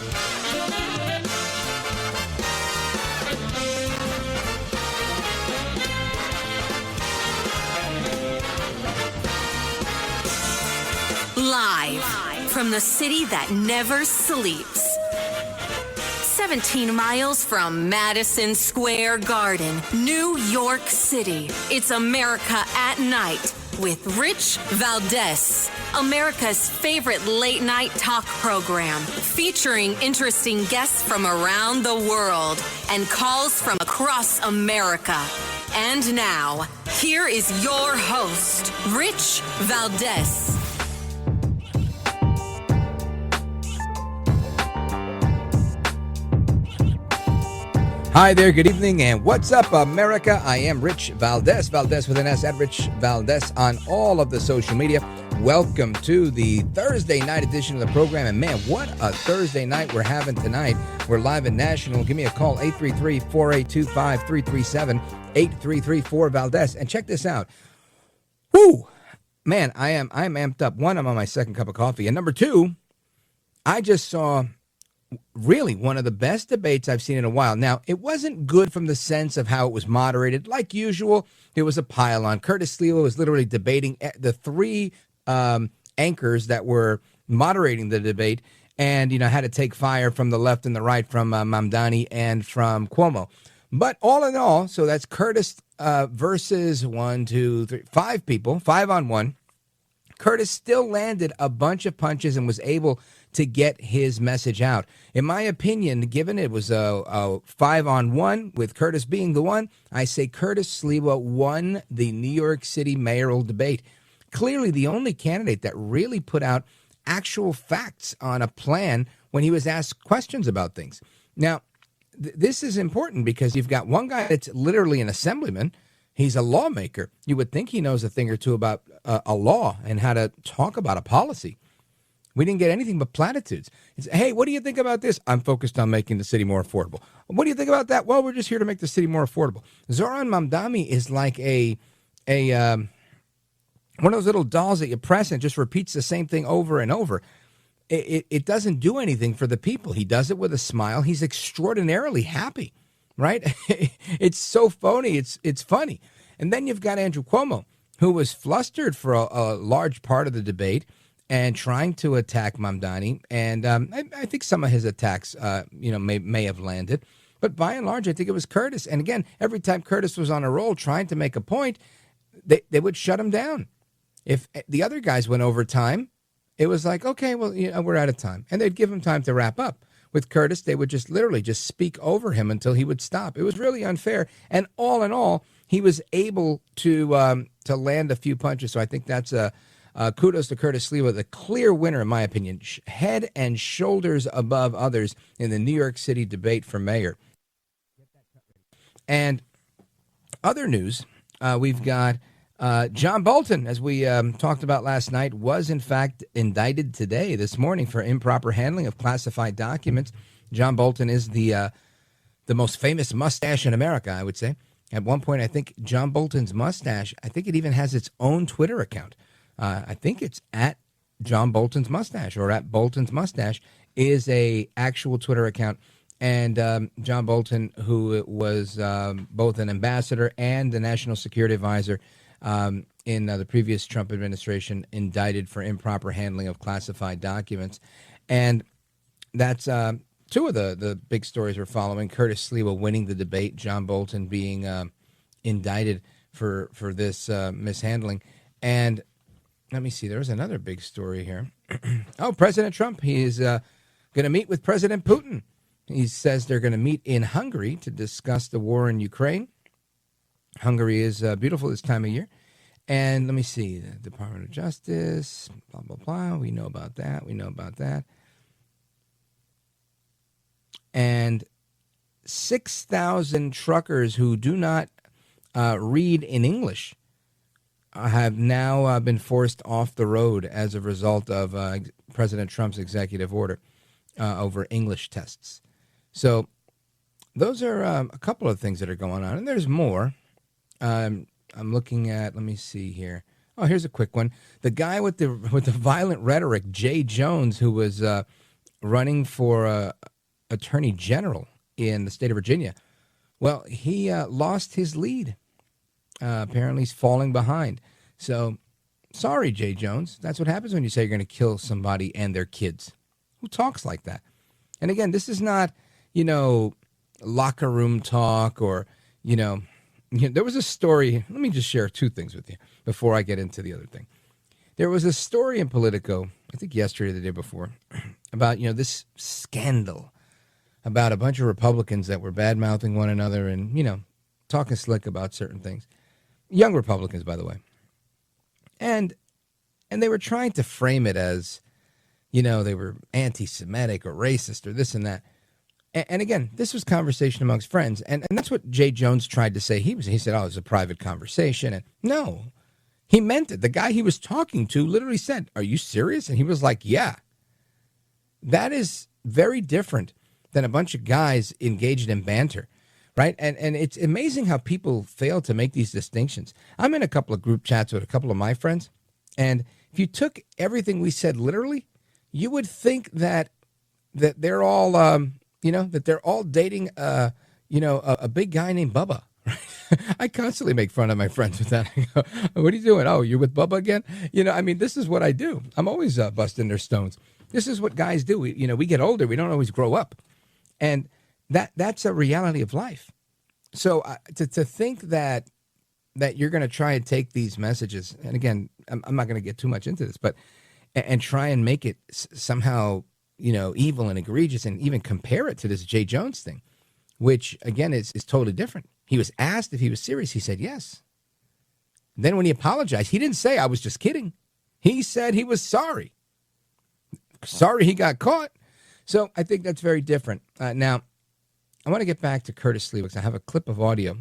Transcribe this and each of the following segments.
Live from the city that never sleeps. 17 miles from Madison Square Garden, New York City. It's America at Night with Rich Valdes, America's favorite late-night talk program, featuring interesting guests from around the world and calls from across America. And now, here is your host, Rich Valdes. Hi there, good evening, and what's up, America? I am Rich Valdes, Valdes with an S, at Rich Valdes on all of the social media. Welcome to the Thursday night edition of the program, and man, what a Thursday night we're having tonight. We're live and national. Give me a call, 833-482-5337, 833-4-VALDES, and check this out. Woo! Man, I'm amped up. One, I'm on my second cup of coffee, and number two, I just saw really one of the best debates I've seen in a while. Now, it wasn't good from the sense of how it was moderated. Like usual, there was a pile-on. Curtis Sliwa was literally debating the three anchors that were moderating the debate and, had to take fire from the left and the right, from Mamdani and from Cuomo. But all in all, so that's Curtis versus 1, 2, 3, 5 people, 5-on-1. Curtis still landed a bunch of punches and was able to get his message out. In my opinion, given it was a 5-on-1 with Curtis being the one, I say Curtis Sliwa won the New York City mayoral debate. Clearly the only candidate that really put out actual facts on a plan when he was asked questions about things. Now, this is important because you've got one guy that's literally an assemblyman. He's a lawmaker. You would think he knows a thing or two about a law and how to talk about a policy. We didn't get anything but platitudes. It's, hey, what do you think about this? I'm focused on making the city more affordable. What do you think about that? Well, we're just here to make the city more affordable. Zoran Mamdani is like one of those little dolls that you press and just repeats the same thing over and over. It doesn't do anything for the people. He does it with a smile. He's extraordinarily happy, right? It's so phony. It's funny. And then you've got Andrew Cuomo, who was flustered for a large part of the debate and trying to attack Mamdani. And I think some of his attacks, may have landed. But by and large, I think it was Curtis. And again, every time Curtis was on a roll trying to make a point, they would shut him down. If the other guys went over time, it was like, okay, well, we're out of time. And they'd give him time to wrap up. With Curtis, they would just literally just speak over him until he would stop. It was really unfair. And all in all, he was able to land a few punches. So I think that's kudos to Curtis Sliwa, the clear winner, in my opinion, head and shoulders above others in the New York City debate for mayor. And other news, we've got John Bolton, as we talked about last night, was in fact indicted this morning for improper handling of classified documents. John Bolton is the most famous mustache in America, I would say. At one point, I think John Bolton's mustache, I think it even has its own Twitter account. I think it's at John Bolton's mustache, or at Bolton's mustache is a actual Twitter account. And John Bolton, who was both an ambassador and the national security advisor in the previous Trump administration, indicted for improper handling of classified documents. And that's two of the big stories we're following. Curtis Sliwa winning the debate, John Bolton being indicted for this mishandling. And let me see, there's another big story here. Oh, President Trump, he is going to meet with President Putin. He says they're going to meet in Hungary to discuss the war in Ukraine. Hungary is beautiful this time of year. And let me see, the Department of Justice, blah, blah, blah. We know about that. And 6,000 truckers who do not read in English have now been forced off the road as a result of President Trump's executive order over English tests. So those are a couple of things that are going on, and there's more. I'm looking at, let me see here. Oh, here's a quick one. The guy with the violent rhetoric, Jay Jones, who was running for attorney general in the state of Virginia. Well, he lost his lead. Apparently, he's falling behind. So, sorry, Jay Jones. That's what happens when you say you're going to kill somebody and their kids. Who talks like that? And again, this is not, locker room talk or, there was a story. Let me just share two things with you before I get into the other thing. There was a story in Politico, I think yesterday or the day before, about, this scandal about a bunch of Republicans that were bad-mouthing one another and, talking slick about certain things. Young Republicans, by the way. And they were trying to frame it as, they were anti-Semitic or racist or this and that. And again, this was conversation amongst friends. And that's what Jay Jones tried to say. He said, oh, it was a private conversation. And no, he meant it. The guy he was talking to literally said, are you serious? And he was like, yeah. That is very different than a bunch of guys engaged in banter, right? And it's amazing how people fail to make these distinctions. I'm in a couple of group chats with a couple of my friends, and if you took everything we said literally, you would think that they're all, that they're all dating, a big guy named Bubba. I constantly make fun of my friends with that. I go, what are you doing? Oh, you're with Bubba again? This is what I do. I'm always busting their stones. This is what guys do. We get older. We don't always grow up. And that's a reality of life. So to think that you're going to try and take these messages, and again, I'm not going to get too much into this, but and try and make it somehow, evil and egregious and even compare it to this Jay Jones thing, which, again, is totally different. He was asked if he was serious. He said yes. Then when he apologized, he didn't say, I was just kidding. He said he was sorry. Sorry he got caught. So I think that's very different. Now, I want to get back to Curtis Sliwa because I have a clip of audio.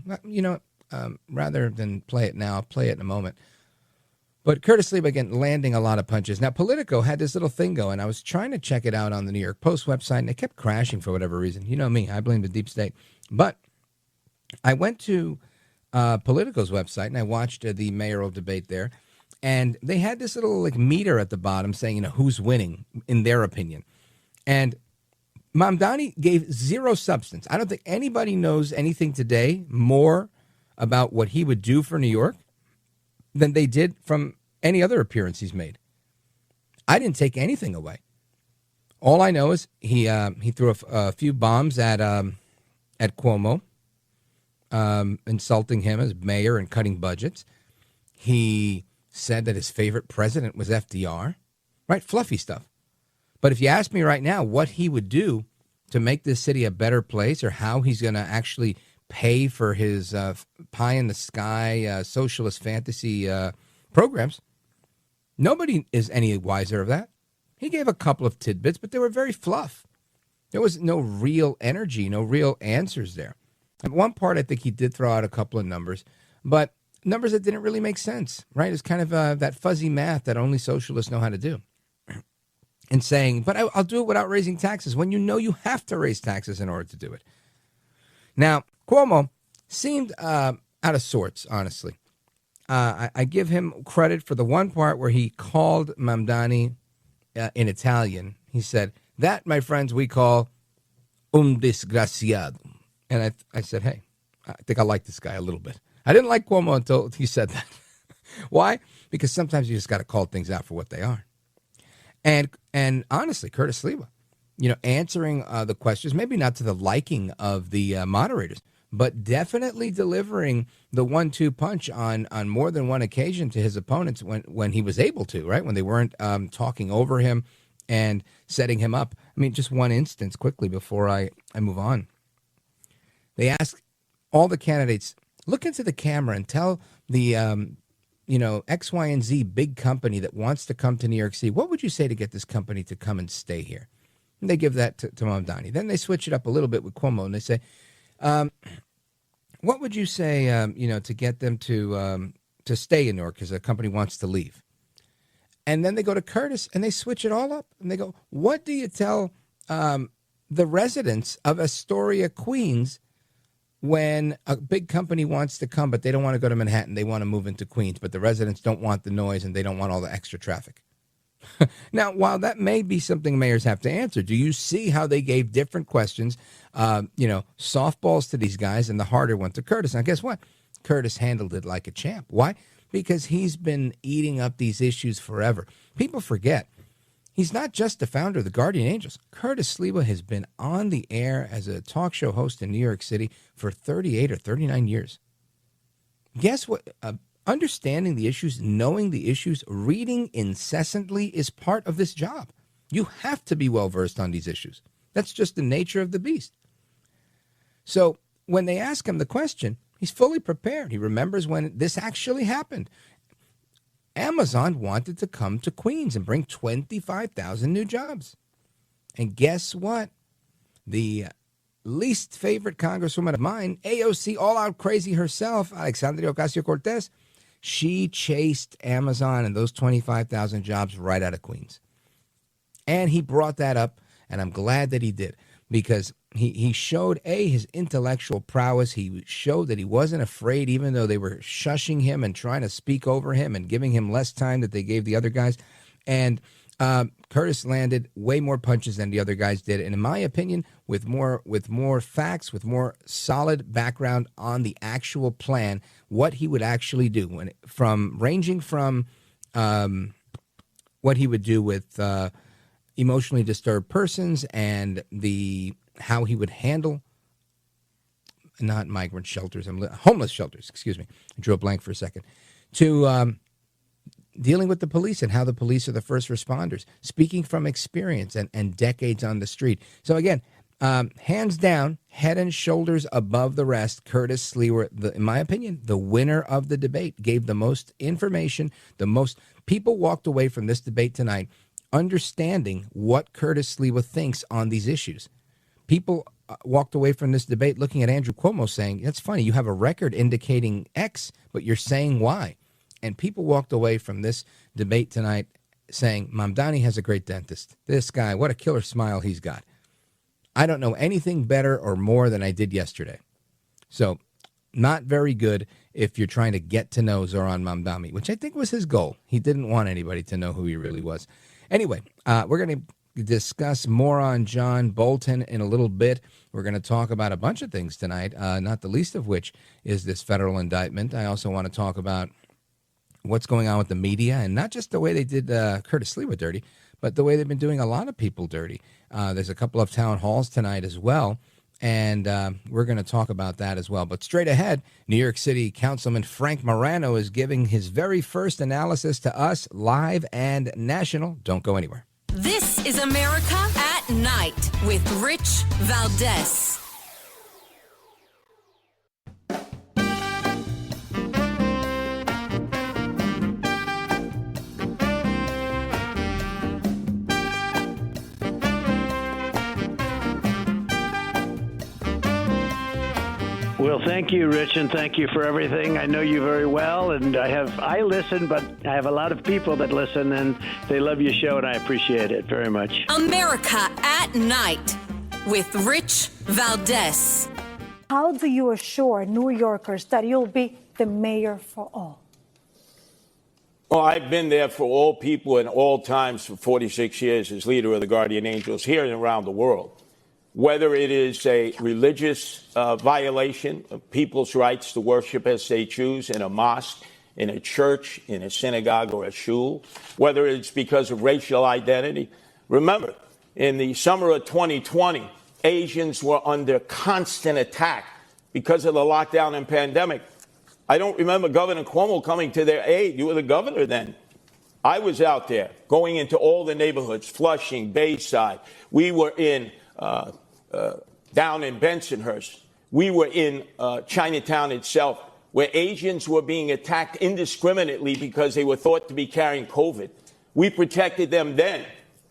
Rather than play it now, I'll play it in a moment. But Curtis Sliwa, again, landing a lot of punches. Now, Politico had this little thing going. I was trying to check it out on the New York Post website, and it kept crashing for whatever reason. You know me, I blame the deep state. But I went to Politico's website, and I watched the mayoral debate there. And they had this little meter at the bottom saying, who's winning, in their opinion. And Mamdani gave zero substance. I don't think anybody knows anything today more about what he would do for New York than they did from any other appearance he's made. I didn't take anything away. All I know is he threw a few bombs at Cuomo, insulting him as mayor and cutting budgets. He said that his favorite president was FDR, right? Fluffy stuff. But if you ask me right now what he would do to make this city a better place or how he's going to actually pay for his pie-in-the-sky socialist fantasy programs, nobody is any wiser of that. He gave a couple of tidbits, but they were very fluff. There was no real energy, no real answers there. At one part, I think he did throw out a couple of numbers, but numbers that didn't really make sense, right? It's kind of that fuzzy math that only socialists know how to do. And saying, but I'll do it without raising taxes, when you have to raise taxes in order to do it. Now, Cuomo seemed out of sorts, honestly. I give him credit for the one part where he called Mamdani in Italian. He said, that, my friends, we call un disgraziado. And I said, hey, I think I like this guy a little bit. I didn't like Cuomo until he said that. Why? Because sometimes you just got to call things out for what they are. And honestly, Curtis Sliwa, answering the questions, maybe not to the liking of the moderators, but definitely delivering the 1-2 punch on more than one occasion to his opponents when he was able to, right? When they weren't talking over him and setting him up. I mean, just one instance quickly before I move on. They asked all the candidates, look into the camera and tell the X, Y, and Z big company that wants to come to New York City, what would you say to get this company to come and stay here? And they give that to Mamdani. Then they switch it up a little bit with Cuomo, and they say, what would you say, to get them to stay in New York because a company wants to leave? And then they go to Curtis, and they switch it all up. And they go, what do you tell the residents of Astoria, Queens, when a big company wants to come, but they don't want to go to Manhattan, they want to move into Queens, but the residents don't want the noise and they don't want all the extra traffic? Now, while that may be something mayors have to answer, do you see how they gave different questions, softballs to these guys and the harder one to Curtis? Now, guess what? Curtis handled it like a champ. Why? Because he's been eating up these issues forever. People forget. He's not just the founder of the Guardian Angels. Curtis Sliwa has been on the air as a talk show host in New York City for 38 or 39 years. Guess what? Understanding the issues, knowing the issues, reading incessantly is part of this job. You have to be well-versed on these issues. That's just the nature of the beast. So when they ask him the question, he's fully prepared. He remembers when this actually happened. Amazon wanted to come to Queens and bring 25,000 new jobs. And guess what? The least favorite congresswoman of mine, AOC all-out crazy herself, Alexandria Ocasio-Cortez, she chased Amazon and those 25,000 jobs right out of Queens. And he brought that up, and I'm glad that he did, because he showed, his intellectual prowess. He showed that he wasn't afraid, even though they were shushing him and trying to speak over him and giving him less time that they gave the other guys. And Curtis landed way more punches than the other guys did. And in my opinion, with more facts, with more solid background on the actual plan, what he would actually do, ranging from what he would do with emotionally disturbed persons and how he would handle not migrant shelters, homeless shelters, excuse me. I drew a blank for a second. To dealing with the police and how the police are the first responders, speaking from experience and decades on the street. So again, hands down, head and shoulders above the rest, Curtis Sliwa, in my opinion, the winner of the debate, gave the most information, the most people walked away from this debate tonight understanding what Curtis Sliwa thinks on these issues. People walked away from this debate looking at Andrew Cuomo saying, that's funny, you have a record indicating X, but you're saying Y. And people walked away from this debate tonight saying, Mamdani has a great dentist. This guy, what a killer smile he's got. I don't know anything better or more than I did yesterday. So not very good if you're trying to get to know Zoran Mamdani, which I think was his goal. He didn't want anybody to know who he really was. Anyway, we're going to discuss more on John Bolton in a little bit. We're going to talk about a bunch of things tonight, not the least of which is this federal indictment. I also want to talk about what's going on with the media, and not just the way they did Curtis Sliwa dirty, but the way they've been doing a lot of people dirty. There's a couple of town halls tonight as well, and we're going to talk about that as well. But straight ahead, New York City Councilman Frank Morano is giving his very first analysis to us live and national. Don't go anywhere. This is America at Night with Rich Valdes. Well, thank you, Rich, and thank you for everything. I know you very well, and I listen, but I have a lot of people that listen, and they love your show, and I appreciate it very much. America at Night with Rich Valdes. How do you assure New Yorkers that you'll be the mayor for all? Well, I've been there for all people in all times for 46 years as leader of the Guardian Angels here and around the world. Whether it is a religious violation of people's rights to worship as they choose in a mosque, in a church, in a synagogue, or a shul, whether it's because of racial identity. Remember, in the summer of 2020, Asians were under constant attack because of the lockdown and pandemic. I don't remember Governor Cuomo coming to their aid. You were the governor then. I was out there going into all the neighborhoods, Flushing, Bayside. We were in down in Bensonhurst. We were in Chinatown itself, where Asians were being attacked indiscriminately because they were thought to be carrying COVID. We protected them then.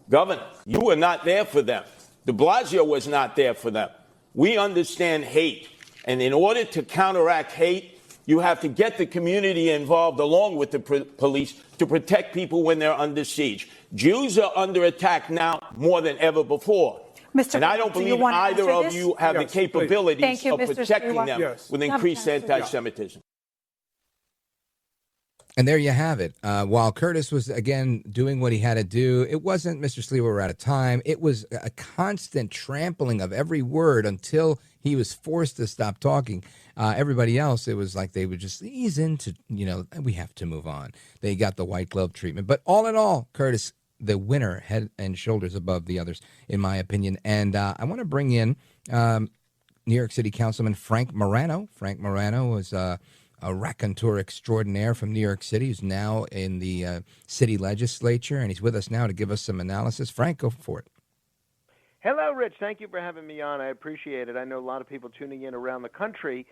Governor, you were not there for them. De Blasio was not there for them. We understand hate. And in order to counteract hate, you have to get the community involved along with the police to protect people when they're under siege. Jews are under attack now more than ever before. And I don't believe either of you have the capabilities of protecting them with increased anti-Semitism. And there you have it. While Curtis was, again, doing what he had to do, it wasn't Mr. Sliwa were out of time. It was a constant trampling of every word until he was forced to stop talking. Everybody else, it was like they would just ease into, we have to move on. They got the white glove treatment. But all in all, Curtis, the winner, head and shoulders above the others, in my opinion. And I want to bring in New York City Councilman Frank Morano. Frank Morano was a raconteur extraordinaire from New York City, who's now in the city legislature, and he's with us now to give us some analysis. Frank, go for it. Hello, Rich. Thank you for having me on. I appreciate it. I know a lot of people tuning in around the country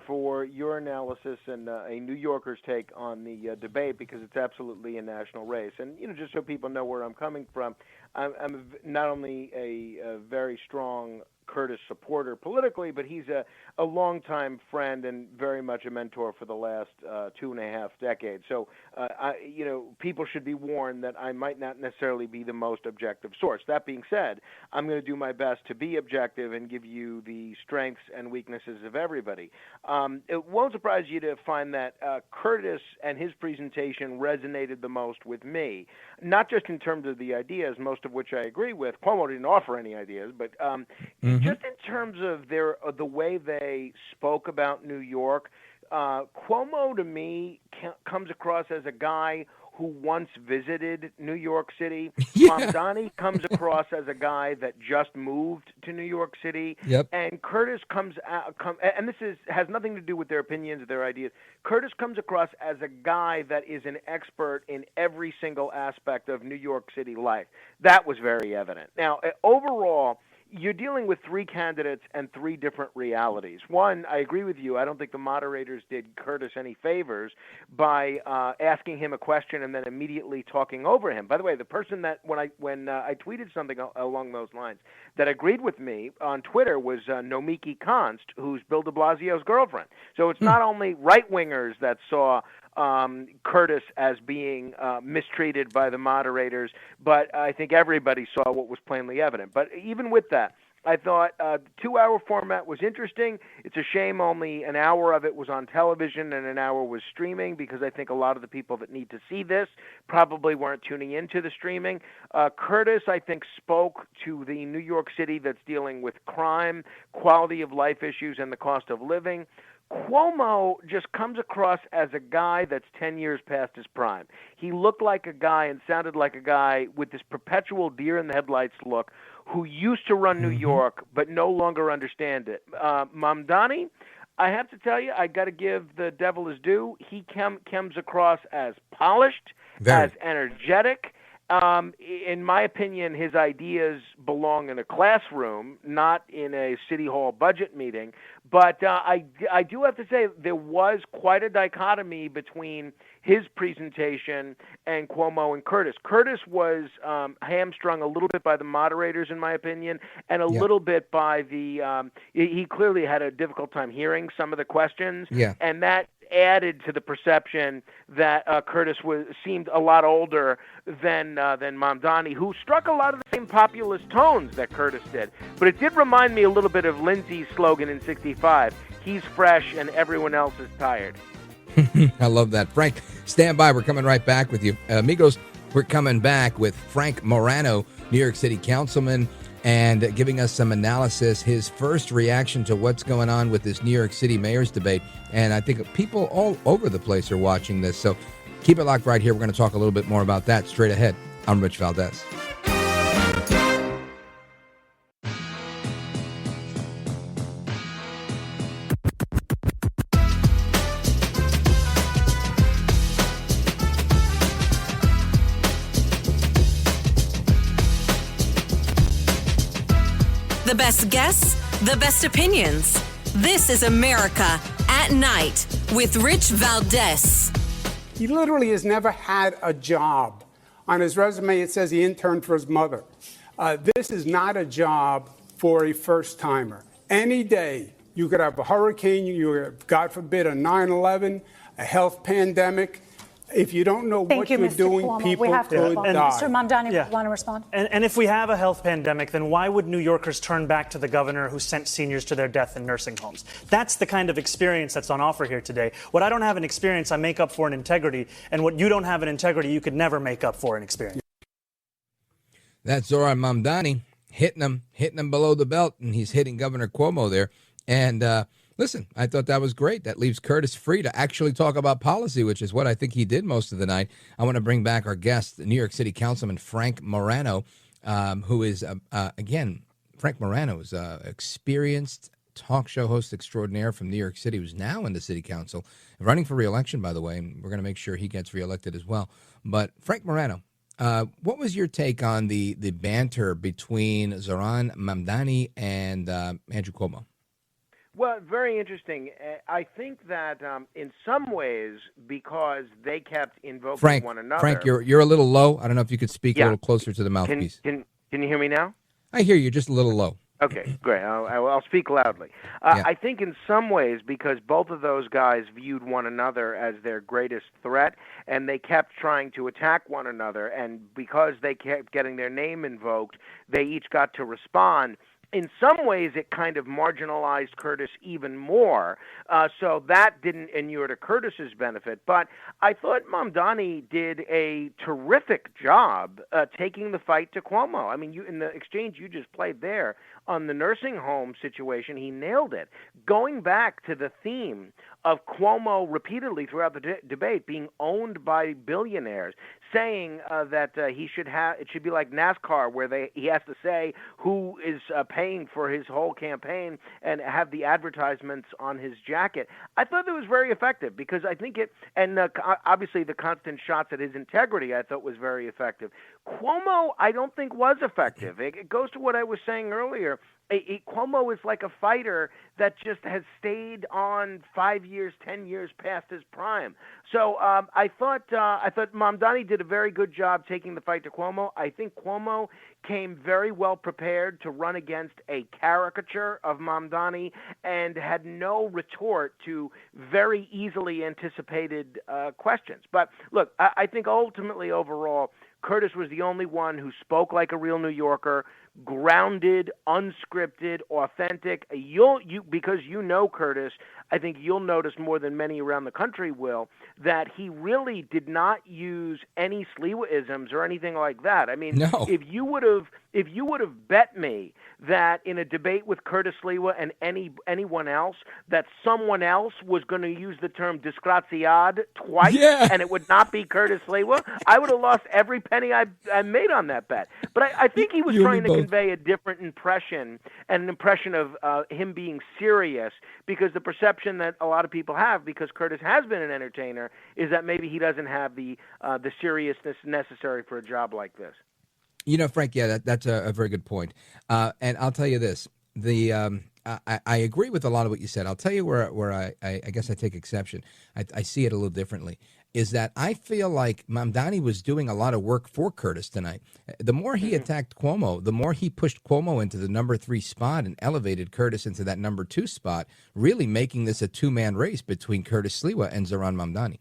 for your analysis and a New Yorker's take on the debate, because it's absolutely a national race. And, just so people know where I'm coming from, I'm not only a very strong Curtis supporter politically, but he's a longtime friend and very much a mentor for the last 2.5 decades. So, people should be warned that I might not necessarily be the most objective source. That being said, I'm going to do my best to be objective and give you the strengths and weaknesses of everybody. It won't surprise you to find that Curtis and his presentation resonated the most with me, not just in terms of the ideas, most of which I agree with. Cuomo didn't offer any ideas, but just in terms of the way they spoke about New York, Cuomo to me comes across as a guy who once visited New York City. Yeah. Mamdani comes across as a guy that just moved to New York City. Yep. And Curtis and this has nothing to do with their opinions or their ideas. Curtis comes across as a guy that is an expert in every single aspect of New York City life. That was very evident. Now, overall, you're dealing with three candidates and three different realities. One, I agree with you. I don't think the moderators did Curtis any favors by asking him a question and then immediately talking over him. By the way, the person that when I tweeted something along those lines that agreed with me on Twitter was Nomiki Konst, who's Bill de Blasio's girlfriend. So it's not only right-wingers that saw Curtis as being mistreated by the moderators, but I think everybody saw what was plainly evident. But even with that, I thought the 2-hour format was interesting. It's a shame only an hour of it was on television and an hour was streaming, because I think a lot of the people that need to see this probably weren't tuning into the streaming. Curtis, I think, spoke to the New York City that's dealing with crime, quality of life issues, and the cost of living. Cuomo just comes across as a guy that's 10 years past his prime. He looked like a guy and sounded like a guy with this perpetual deer-in-the-headlights look who used to run New York but no longer understand it. Mamdani, I have to tell you, I got to give the devil his due. He comes across as polished, as energetic. In my opinion, his ideas belong in a classroom, not in a city hall budget meeting. But I do have to say there was quite a dichotomy between his presentation and Cuomo and Curtis. Curtis was hamstrung a little bit by the moderators, in my opinion, and a little bit by the he clearly had a difficult time hearing some of the questions, and that added to the perception that Curtis seemed a lot older than Mamdani, who struck a lot of the same populist tones that Curtis did. But it did remind me a little bit of Lindsay's slogan in '65, "He's fresh and everyone else is tired." I love that. Frank, stand by. We're coming right back with you. Amigos, we're coming back with Frank Morano, New York City Councilman, and giving us some analysis, his first reaction to what's going on with this New York City mayor's debate. And I think people all over the place are watching this. So keep it locked right here. We're going to talk a little bit more about that straight ahead. I'm Rich Valdes. The best guests, the best opinions. This is America at Night with Rich Valdes. He literally has never had a job. On his resume, it says he interned for his mother. This is not a job for a first-timer. Any day, you could have a hurricane, you could have, God forbid, a 9/11, a health pandemic. If you don't know Thank what you, you're Mr. doing, Cuomo. people We have to could move on. die. Mr. Mamdani, Yeah. want to respond? And if we have a health pandemic, then why would New Yorkers turn back to the governor who sent seniors to their death in nursing homes? That's the kind of experience that's on offer here today. What I don't have in experience, I make up for in integrity. And what you don't have in integrity, you could never make up for in experience. That's Zoran Mamdani hitting him below the belt, and he's hitting Governor Cuomo there. And listen, I thought that was great. That leaves Curtis free to actually talk about policy, which is what I think he did most of the night. I want to bring back our guest, New York City Councilman Frank Morano, who is, again, Frank Morano is an experienced talk show host extraordinaire from New York City, who's now in the city council, running for re-election, by the way, and we're going to make sure he gets reelected as well. But Frank Morano, what was your take on the banter between Zoran Mamdani and Andrew Cuomo? Well, very interesting. I think that in some ways, because they kept invoking one another. Frank, you're a little low. I don't know if you could speak a little closer to the mouthpiece. Can you hear me now? I hear you, just a little low. Okay, great. I'll speak loudly. I think in some ways, because both of those guys viewed one another as their greatest threat, and they kept trying to attack one another, and because they kept getting their name invoked, they each got to respond. In some ways, it kind of marginalized Curtis even more, so that didn't inure to Curtis's benefit. But I thought Mamdani did a terrific job taking the fight to Cuomo. I mean, in the exchange you just played there on the nursing home situation, he nailed it. Going back to the theme of Cuomo repeatedly throughout the debate being owned by billionaires, saying that it should be like NASCAR, where he has to say who is paying for his whole campaign and have the advertisements on his jacket. I thought that was very effective because I think obviously the constant shots at his integrity I thought was very effective. Cuomo, I don't think was effective. It goes to what I was saying earlier. Cuomo is like a fighter that just has stayed on 5 years, 10 years past his prime. So I thought Mamdani did a very good job taking the fight to Cuomo. I think Cuomo came very well prepared to run against a caricature of Mamdani and had no retort to very easily anticipated questions. But look, I think ultimately overall, Curtis was the only one who spoke like a real New Yorker, grounded, unscripted, authentic. Because you know Curtis, I think you'll notice more than many around the country will, that he really did not use any Sliwa-isms or anything like that. I mean, no. if you would have bet me that in a debate with Curtis Sliwa and anyone else, that someone else was going to use the term disgraziad twice and it would not be Curtis Sliwa, I would have lost every penny I made on that bet. But I think he was trying to convey a different impression, and an impression of him being serious, because the perception that a lot of people have, because Curtis has been an entertainer, is that maybe he doesn't have the seriousness necessary for a job like this. You know, Frank, that's a very good point. And I'll tell you this, I agree with a lot of what you said. I'll tell you where I guess I take exception. I see it a little differently, is that I feel like Mamdani was doing a lot of work for Curtis tonight. The more he attacked Cuomo, the more he pushed Cuomo into the number 3 spot and elevated Curtis into that number 2 spot, really making this a two-man race between Curtis Sliwa and Zoran Mamdani.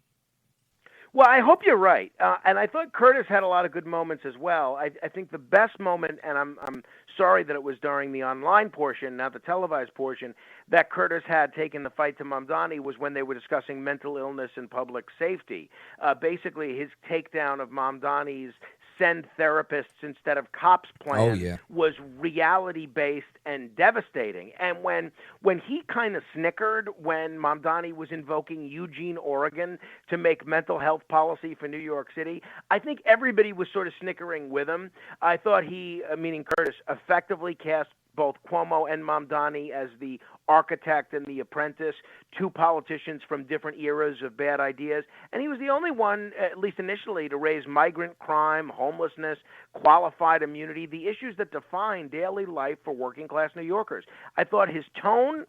Well, I hope you're right, and I thought Curtis had a lot of good moments as well. I think the best moment, and I'm sorry that it was during the online portion, not the televised portion, that Curtis had taken the fight to Mamdani was when they were discussing mental illness and public safety. Basically, his takedown of Mamdani's send therapists instead of cops plan was reality-based and devastating. And when he kind of snickered when Mamdani was invoking Eugene, Oregon to make mental health policy for New York City, I think everybody was sort of snickering with him. I thought he, meaning Curtis, effectively cast both Cuomo and Mamdani as the architect and the apprentice, two politicians from different eras of bad ideas. And he was the only one, at least initially, to raise migrant crime, homelessness, qualified immunity, the issues that define daily life for working-class New Yorkers. I thought his tone,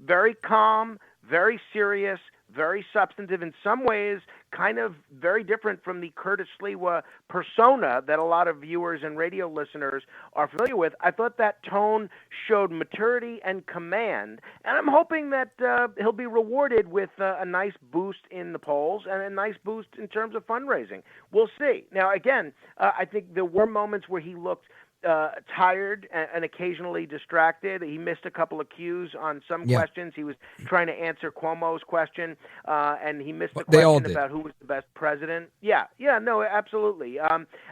very calm, very serious, very substantive, in some ways kind of very different from the Curtis Sliwa persona that a lot of viewers and radio listeners are familiar with. I thought that tone showed maturity and command, and I'm hoping that he'll be rewarded with a nice boost in the polls and a nice boost in terms of fundraising. We'll see. Now, again, I think there were moments where he looked tired and occasionally distracted. He missed a couple of cues on some questions. He was trying to answer Cuomo's question, and he missed the question about who was the best president. No, absolutely.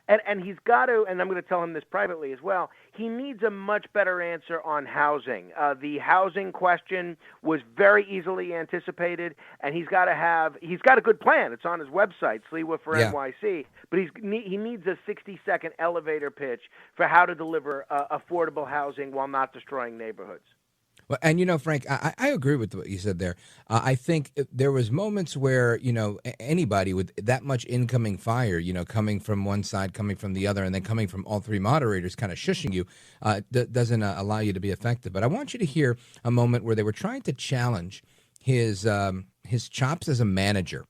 And he's got to, and I'm going to tell him this privately as well, he needs a much better answer on housing. The housing question was very easily anticipated, and he's got a good plan. It's on his website, Sliwa for NYC, but he needs a 60-second elevator pitch for how to deliver affordable housing while not destroying neighborhoods. Well, and Frank, I agree with what you said there. I think there was moments where anybody with that much incoming fire, coming from one side, coming from the other, and then coming from all three moderators, kind of shushing you, doesn't allow you to be effective. But I want you to hear a moment where they were trying to challenge his chops as a manager.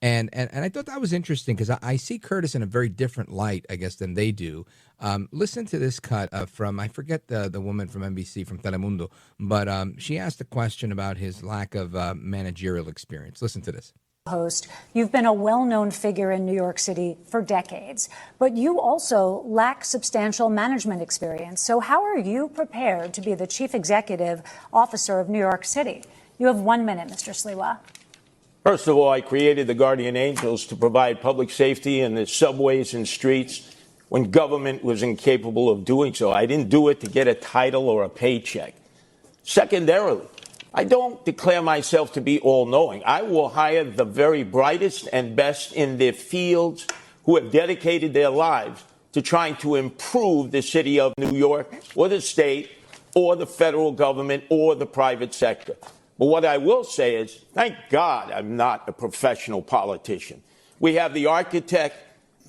And I thought that was interesting because I see Curtis in a very different light, I guess, than they do. Listen to this cut from, I forget the woman from NBC, from Telemundo, but she asked a question about his lack of managerial experience. Listen to this. Host, you've been a well-known figure in New York City for decades, but you also lack substantial management experience. So how are you prepared to be the chief executive officer of New York City? You have 1 minute, Mr. Sliwa. First of all, I created the Guardian Angels to provide public safety in the subways and streets when government was incapable of doing so. I didn't do it to get a title or a paycheck. Secondarily, I don't declare myself to be all-knowing. I will hire the very brightest and best in their fields who have dedicated their lives to trying to improve the city of New York or the state or the federal government or the private sector. But what I will say is, thank God I'm not a professional politician. We have the architect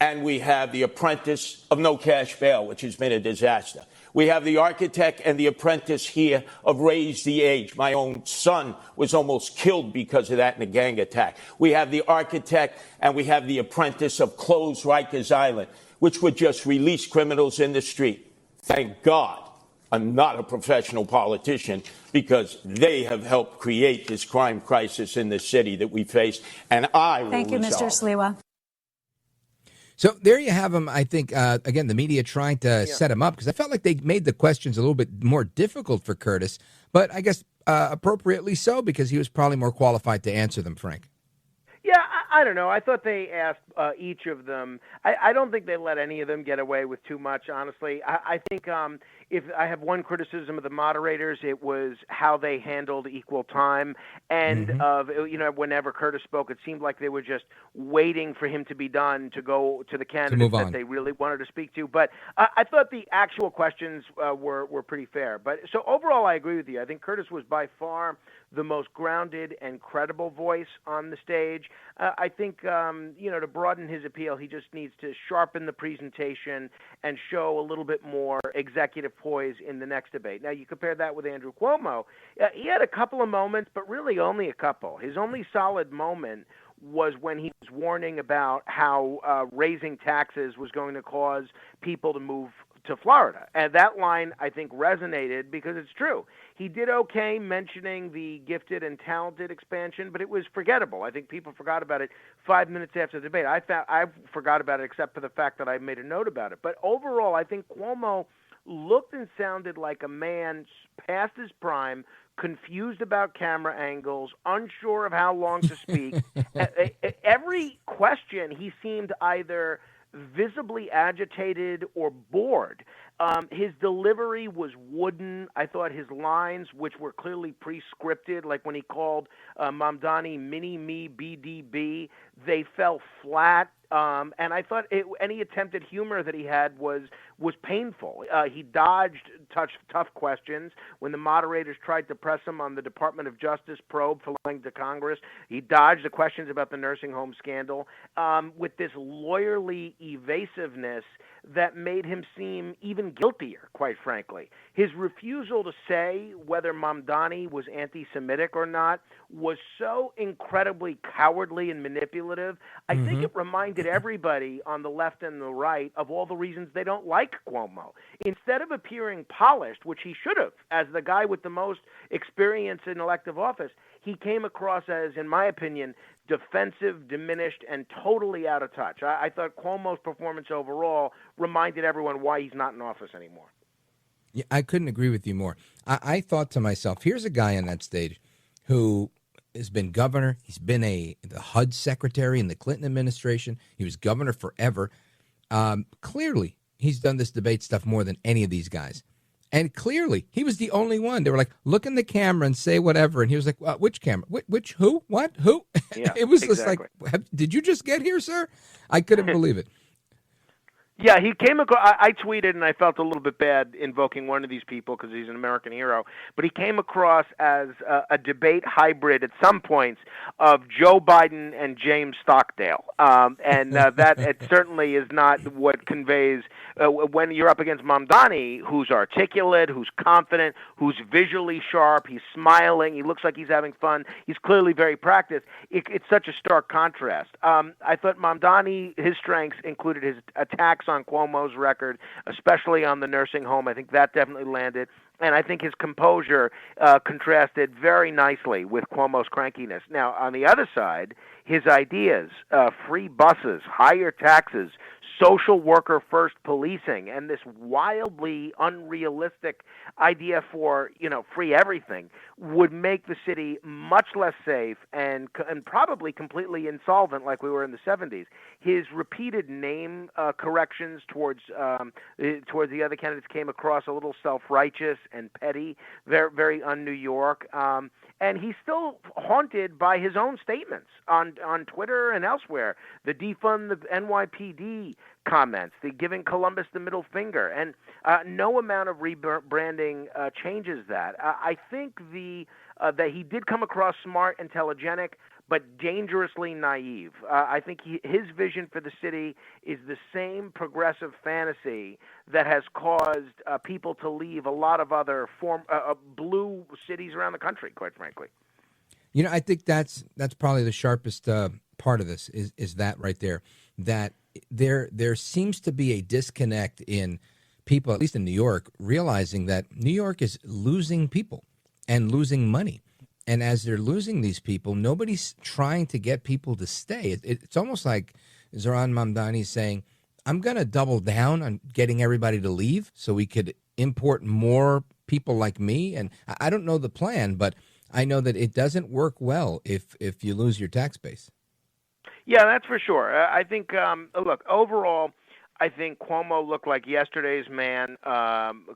and we have the apprentice of no cash bail, which has been a disaster. We have the architect and the apprentice here of Raise the Age. My own son was almost killed because of that in a gang attack. We have the architect and we have the apprentice of Close Rikers Island, which would just release criminals in the street. Thank God I'm not a professional politician, because they have helped create this crime crisis in the city that we face, and I will Thank you, Mr. Sliwa. So there you have him. I think, again, the media trying to set him up, because I felt like they made the questions a little bit more difficult for Curtis, but I guess appropriately so, because he was probably more qualified to answer them, Frank. Yeah, I don't know. I thought they asked each of them. I don't think they let any of them get away with too much, honestly. I think if I have one criticism of the moderators, it was how they handled equal time. And, whenever Curtis spoke, it seemed like they were just waiting for him to be done to go to the candidates that they really wanted to speak to. But I thought the actual questions were pretty fair. But so overall, I agree with you. I think Curtis was by far the most grounded and credible voice on the stage. I think, to broaden his appeal, he just needs to sharpen the presentation and show a little bit more executive poise in the next debate. Now, you compare that with Andrew Cuomo. He had a couple of moments, but really only a couple. His only solid moment was when he was warning about how raising taxes was going to cause people to move to Florida. And that line, I think, resonated because it's true. He did okay mentioning the gifted and talented expansion, but it was forgettable. I think people forgot about it 5 minutes after the debate. I forgot about it except for the fact that I made a note about it. But overall, I think Cuomo looked and sounded like a man past his prime, confused about camera angles, unsure of how long to speak. Every question, he seemed either visibly agitated or bored. His delivery was wooden. I thought his lines, which were clearly pre-scripted, like when he called Mamdani Mini Me BDB, they fell flat. And I thought any attempt at humor that he had was painful. He dodged tough questions when the moderators tried to press him on the Department of Justice probe for lying to Congress. He dodged the questions about the nursing home scandal with this lawyerly evasiveness that made him seem even guiltier, quite frankly. His refusal to say whether Mamdani was anti-Semitic or not was so incredibly cowardly and manipulative. I think it reminded everybody on the left and the right of all the reasons they don't like Cuomo. Instead of appearing polished, which he should have, as the guy with the most experience in elective office, he came across as, in my opinion, defensive, diminished, and totally out of touch. I thought Cuomo's performance overall reminded everyone why he's not in office anymore. Yeah, I couldn't agree with you more. I thought to myself, here's a guy on that stage who has been governor. He's been the HUD secretary in the Clinton administration. He was governor forever. Clearly, he's done this debate stuff more than any of these guys. And clearly, he was the only one. They were like, look in the camera and say whatever. And he was like, which camera? Which? Who? What? Who? Yeah, it was exactly. just like, did you just get here, sir? I couldn't believe it. Yeah, he came across. I tweeted, and I felt a little bit bad invoking one of these people because he's an American hero. But he came across as a debate hybrid at some points of Joe Biden and James Stockdale, and that it certainly is not what conveys when you're up against Mamdani, who's articulate, who's confident, who's visually sharp. He's smiling. He looks like he's having fun. He's clearly very practiced. It's such a stark contrast. I thought Mamdani, his strengths included his attacks on Cuomo's record, especially on the nursing home. I think that definitely landed. And I think his composure contrasted very nicely with Cuomo's crankiness. Now, on the other side, his ideas, free buses, higher taxes, social worker first policing, and this wildly unrealistic idea for, free everything would make the city much less safe and probably completely insolvent like we were in the 70s. His repeated name corrections towards the other candidates came across a little self-righteous and petty, very, very un-New York. And he's still haunted by his own statements on Twitter and elsewhere. The defund the NYPD comments, the giving Columbus the middle finger, and no amount of rebranding changes that. I think that he did come across smart and telegenic, but dangerously naive. I think his vision for the city is the same progressive fantasy that has caused people to leave a lot of other blue cities around the country, quite frankly. I think that's probably the sharpest part of this is that right there, that there seems to be a disconnect in people, at least in New York, realizing that New York is losing people and losing money. And as they're losing these people, nobody's trying to get people to stay. It's almost like Zohran Mamdani saying, I'm going to double down on getting everybody to leave so we could import more people like me. And I don't know the plan, but I know that it doesn't work well if you lose your tax base. Yeah, that's for sure. I think, look, overall, I think Cuomo looked like yesterday's man.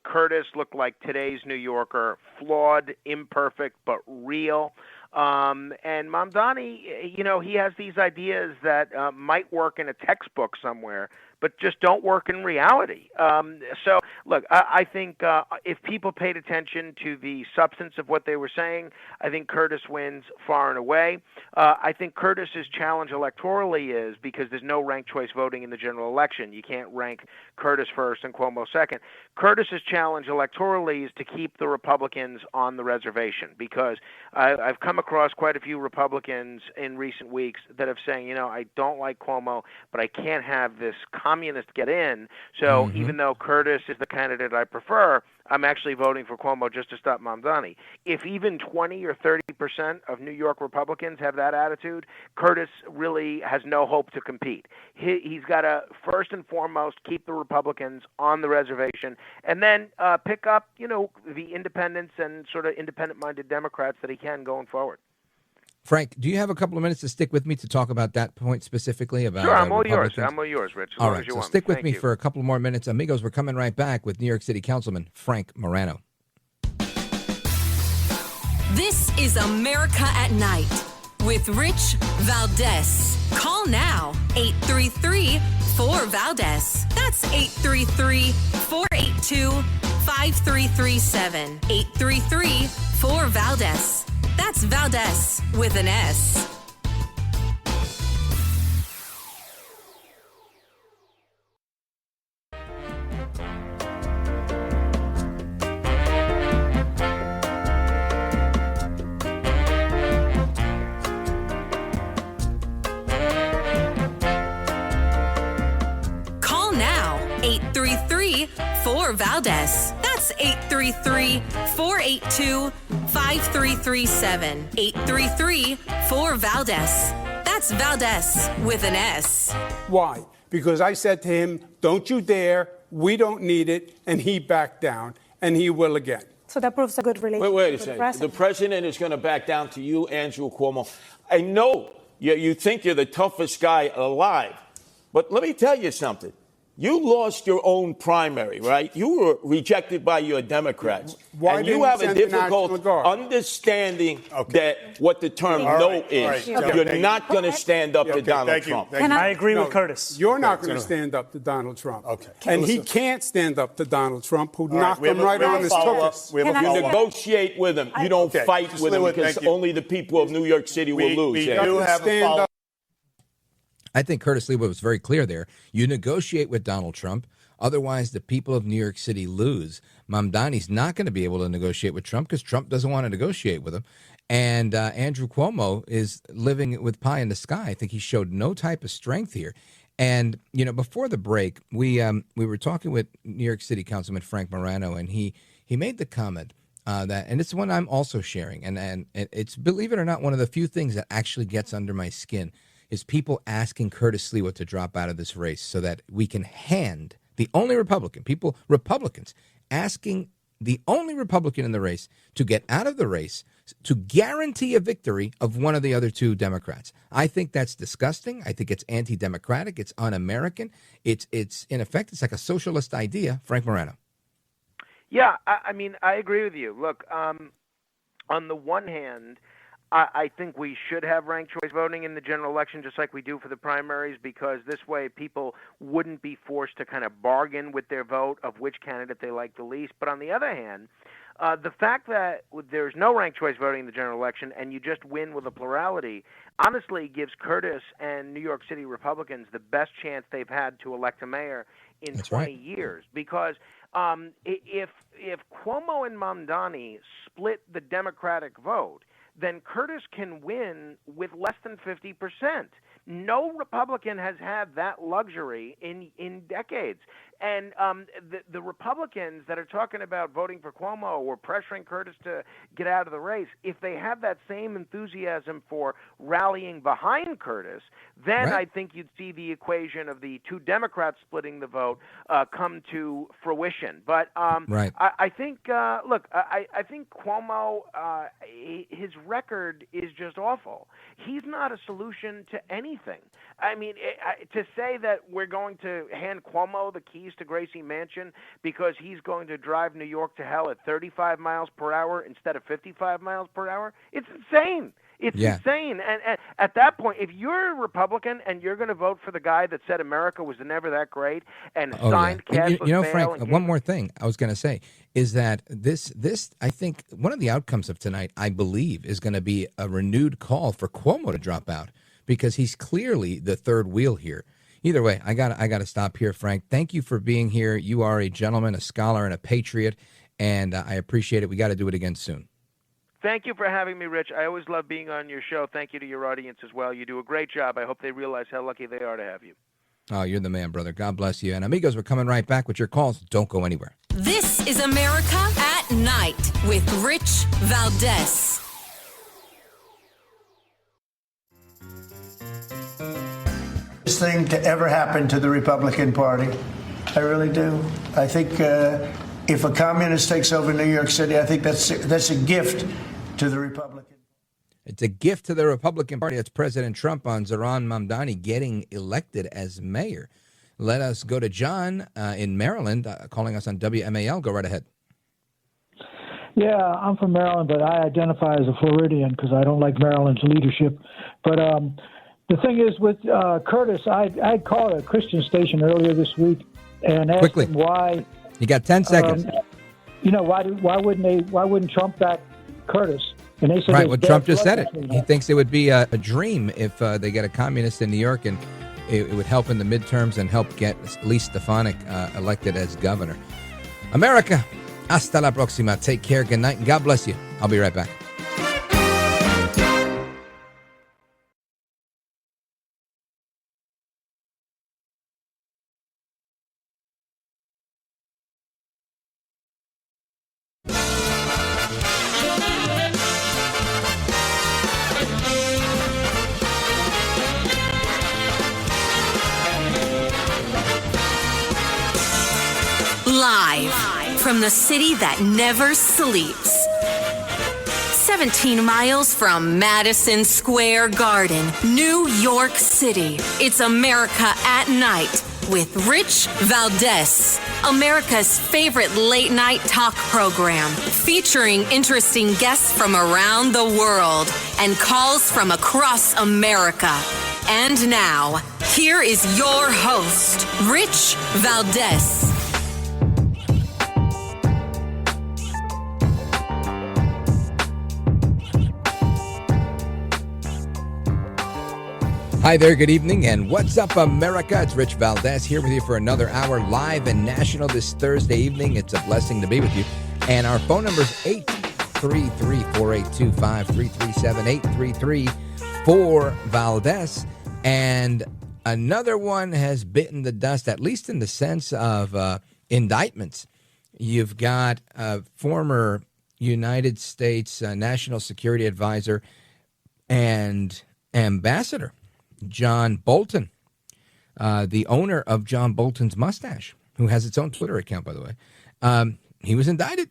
Curtis looked like today's New Yorker, flawed, imperfect, but real. And Mamdani, he has these ideas that might work in a textbook somewhere, but just don't work in reality. So, look, I think if people paid attention to the substance of what they were saying, I think Curtis wins far and away. I think Curtis's challenge electorally is because there's no ranked choice voting in the general election. You can't rank Curtis first and Cuomo second. Curtis's challenge electorally is to keep the Republicans on the reservation, because I've come across quite a few Republicans in recent weeks that have saying, I don't like Cuomo, but I can't have this communist get in. So even though Curtis is the candidate I prefer, I'm actually voting for Cuomo just to stop Mamdani. If even 20 or 30% of New York Republicans have that attitude, Curtis really has no hope to compete. He's got to, first and foremost, keep the Republicans on the reservation, and then pick up, the independents and sort of independent-minded Democrats that he can going forward. Frank, do you have a couple of minutes to stick with me to talk about that point specifically? About Sure, I'm all yours. I'm all yours, Rich. All right, so stick with me for a couple more minutes. Amigos, we're coming right back with New York City Councilman Frank Morano. This is America at Night with Rich Valdes. Call now, 833-4-VALDES. That's 833-482-5337. 833-4-VALDES. That's Valdes with an S. Call now, 833-4-VALDES. That's 833-482-5337. 833-4-VALDES. That's Valdes with an S. Why? Because I said to him, don't you dare, we don't need it, and he backed down, and he will again. So that proves a good relationship. Wait a second. The president is going to back down to you, Andrew Cuomo. I know you think you're the toughest guy alive, but let me tell you something. You lost your own primary, right? You were rejected by your Democrats. Why and didn't you have you a send the difficult National Guard? understanding that what the term no is. You're not going to stand up to Donald Trump. I agree with Curtis. You're not going to stand up to Donald Trump. Okay. And he can't stand up to Donald Trump, who knocked him right on his tuchus. You negotiate with him. You don't fight with him because only the people of New York City will lose. We do have a follow-up. I think Curtis Sliwa was very clear there. You negotiate with Donald Trump. Otherwise, the people of New York City lose. Mamdani's not going to be able to negotiate with Trump because Trump doesn't want to negotiate with him. And Andrew Cuomo is living with pie in the sky. I think he showed no type of strength here. And, you know, before the break, we were talking with New York City Councilman Frank Morano, and he made the comment that, and it's one I'm also sharing, and it's, believe it or not, one of the few things that actually gets under my skin is people asking Curtis Sliwa to drop out of this race so that we can hand the only Republicans asking the only Republican in the race to get out of the race to guarantee a victory of one of the other two Democrats. I think that's disgusting. I think it's anti-democratic. It's un-American. It's in effect, it's like a socialist idea. Frank Morano. Yeah, I mean, I agree with you. Look, on the one hand, I think we should have ranked choice voting in the general election just like we do for the primaries, because this way people wouldn't be forced to kind of bargain with their vote of which candidate they like the least. But on the other hand, the fact that there's no ranked choice voting in the general election and you just win with a plurality honestly gives Curtis and New York City Republicans the best chance they've had to elect a mayor in 20 years. Because if Cuomo and Mamdani split the Democratic vote, then Curtis can win with less than 50%. No Republican has had that luxury in decades. And the Republicans that are talking about voting for Cuomo or pressuring Curtis to get out of the race, if they have that same enthusiasm for rallying behind Curtis, then I think you'd see the equation of the two Democrats splitting the vote come to fruition. But I think, look, I think Cuomo, his record is just awful. He's not a solution to anything. I mean, to say that we're going to hand Cuomo the keys to Gracie Mansion because he's going to drive New York to hell at 35 miles per hour instead of 55 miles per hour, it's insane. It's insane. And at that point, if you're a Republican and you're going to vote for the guy that said America was never that great and signed cashless bail, Frank, one more thing I was going to say is that this, I think one of the outcomes of tonight, I believe, is going to be a renewed call for Cuomo to drop out because he's clearly the third wheel here. Either way, I got to stop here, Frank. Thank you for being here. You are a gentleman, a scholar, and a patriot, and I appreciate it. We got to do it again soon. Thank you for having me, Rich. I always love being on your show. Thank you to your audience as well. You do a great job. I hope they realize how lucky they are to have you. Oh, you're the man, brother. God bless you. And amigos, we're coming right back with your calls. Don't go anywhere. This is America at Night with Rich Valdes. Thing to ever happen to the Republican Party. I really do. I think if a communist takes over New York City, I think that's a gift to the Republican. It's a gift to the Republican Party. That's President Trump on Zohran Mamdani getting elected as mayor. Let us go to John in Maryland, calling us on WMAL. Go right ahead. Yeah, I'm from Maryland, but I identify as a Floridian because I don't like Maryland's leadership. But the thing is with Curtis, I called a Christian station earlier this week and asked them why. You got 10 seconds. Why wouldn't Trump back Curtis? And they said right. Well, Trump just said it. He thinks it would be a dream if they get a communist in New York, and it would help in the midterms and help get Lee Stefanik elected as governor. America, hasta la próxima. Take care. Good night, and God bless you. I'll be right back. Live from the city that never sleeps. 17 miles from Madison Square Garden, New York City. It's America at Night with Rich Valdes, America's favorite late night talk program, featuring interesting guests from around the world and calls from across America. And now, here is your host, Rich Valdes. Hi there, good evening, and what's up, America? It's Rich Valdes here with you for another hour live and national this Thursday evening. It's a blessing to be with you. And our phone number is 833-482-5337, 833-4-Valdes. And another one has bitten the dust, at least in the sense of indictments. You've got former United States National Security Advisor and Ambassador John Bolton, the owner of John Bolton's Mustache, who has its own Twitter account, by the way. He was indicted.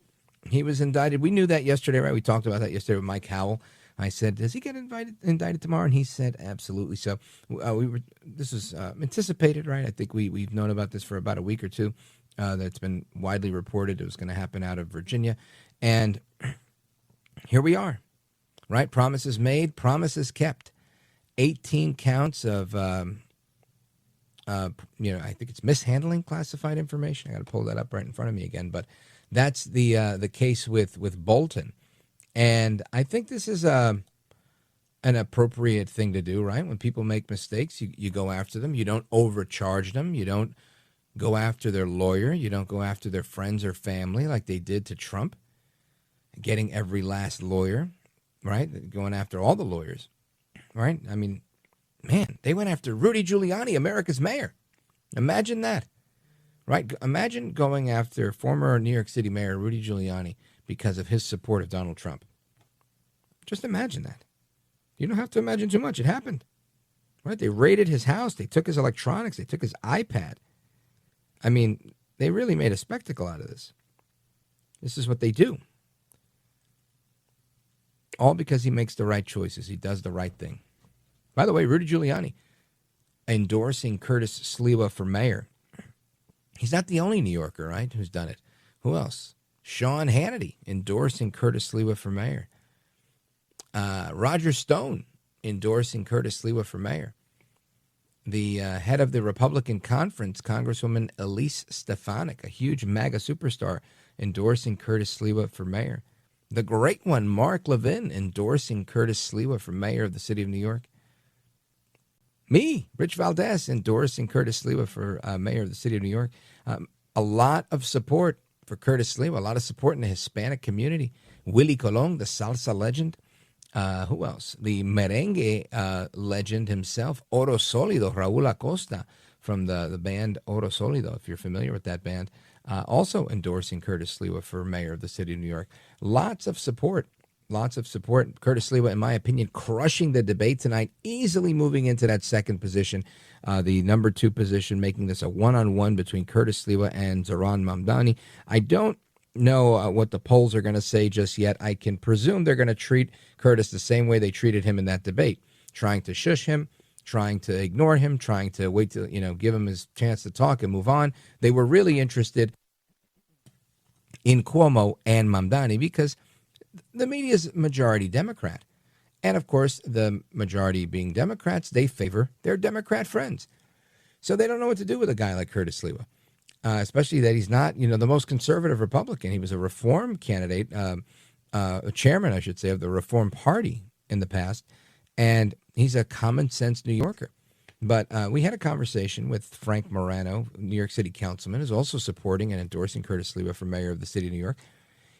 We knew that yesterday, right? We talked about that yesterday with Mike Howell. I said, does he get indicted tomorrow? And he said, absolutely. So this was anticipated, right? I think we've known about this for about a week or two. That's been widely reported. It was going to happen out of Virginia. And here we are, right? Promises made, promises kept. 18 counts of, I think it's mishandling classified information. I got to pull that up right in front of me again. But that's the case with Bolton. And I think this is an appropriate thing to do, right? When people make mistakes, you go after them. You don't overcharge them. You don't go after their lawyer. You don't go after their friends or family like they did to Trump, getting every last lawyer, right? Going after all the lawyers. Right? I mean, man, they went after Rudy Giuliani, America's mayor. Imagine that. Right? Imagine going after former New York City Mayor Rudy Giuliani because of his support of Donald Trump. Just imagine that. You don't have to imagine too much. It happened. Right? They raided his house. They took his electronics. They took his iPad. I mean, they really made a spectacle out of this. This is what they do. All because he makes the right choices. He does the right thing. By the way, Rudy Giuliani endorsing Curtis Sliwa for mayor. He's not the only New Yorker, right, who's done it. Who else? Sean Hannity endorsing Curtis Sliwa for mayor. Roger Stone endorsing Curtis Sliwa for mayor. The head of the Republican Conference, Congresswoman Elise Stefanik, a huge MAGA superstar, endorsing Curtis Sliwa for mayor. The great one, Mark Levin, endorsing Curtis Sliwa for mayor of the city of New York. Me, Rich Valdes, endorsing Curtis Sliwa for mayor of the city of New York. A lot of support for Curtis Sliwa, a lot of support in the Hispanic community. Willie Colon, the salsa legend. Who else? The merengue legend himself, Oro Solido, Raul Acosta from the band Oro Solido, if you're familiar with that band. Also endorsing Curtis Sliwa for mayor of the city of New York. Lots of support. Curtis Sliwa, in my opinion, crushing the debate tonight, easily moving into that second position, the number 2 position, making this a one-on-one between Curtis Sliwa and Zohran Mamdani. I don't know what the polls are going to say just yet. I can presume they're going to treat Curtis the same way they treated him in that debate, trying to shush him, trying to ignore him, trying to wait to, give him his chance to talk and move on. They were really interested in Cuomo and Mamdani because the media is majority Democrat. And, of course, the majority being Democrats, they favor their Democrat friends. So they don't know what to do with a guy like Curtis Sliwa, especially that he's not, the most conservative Republican. He was a reform candidate, a chairman, I should say, of the Reform Party in the past. And he's a common sense New Yorker. But we had a conversation with Frank Morano, New York City Councilman, who's also supporting and endorsing Curtis Sliwa for mayor of the city of New York.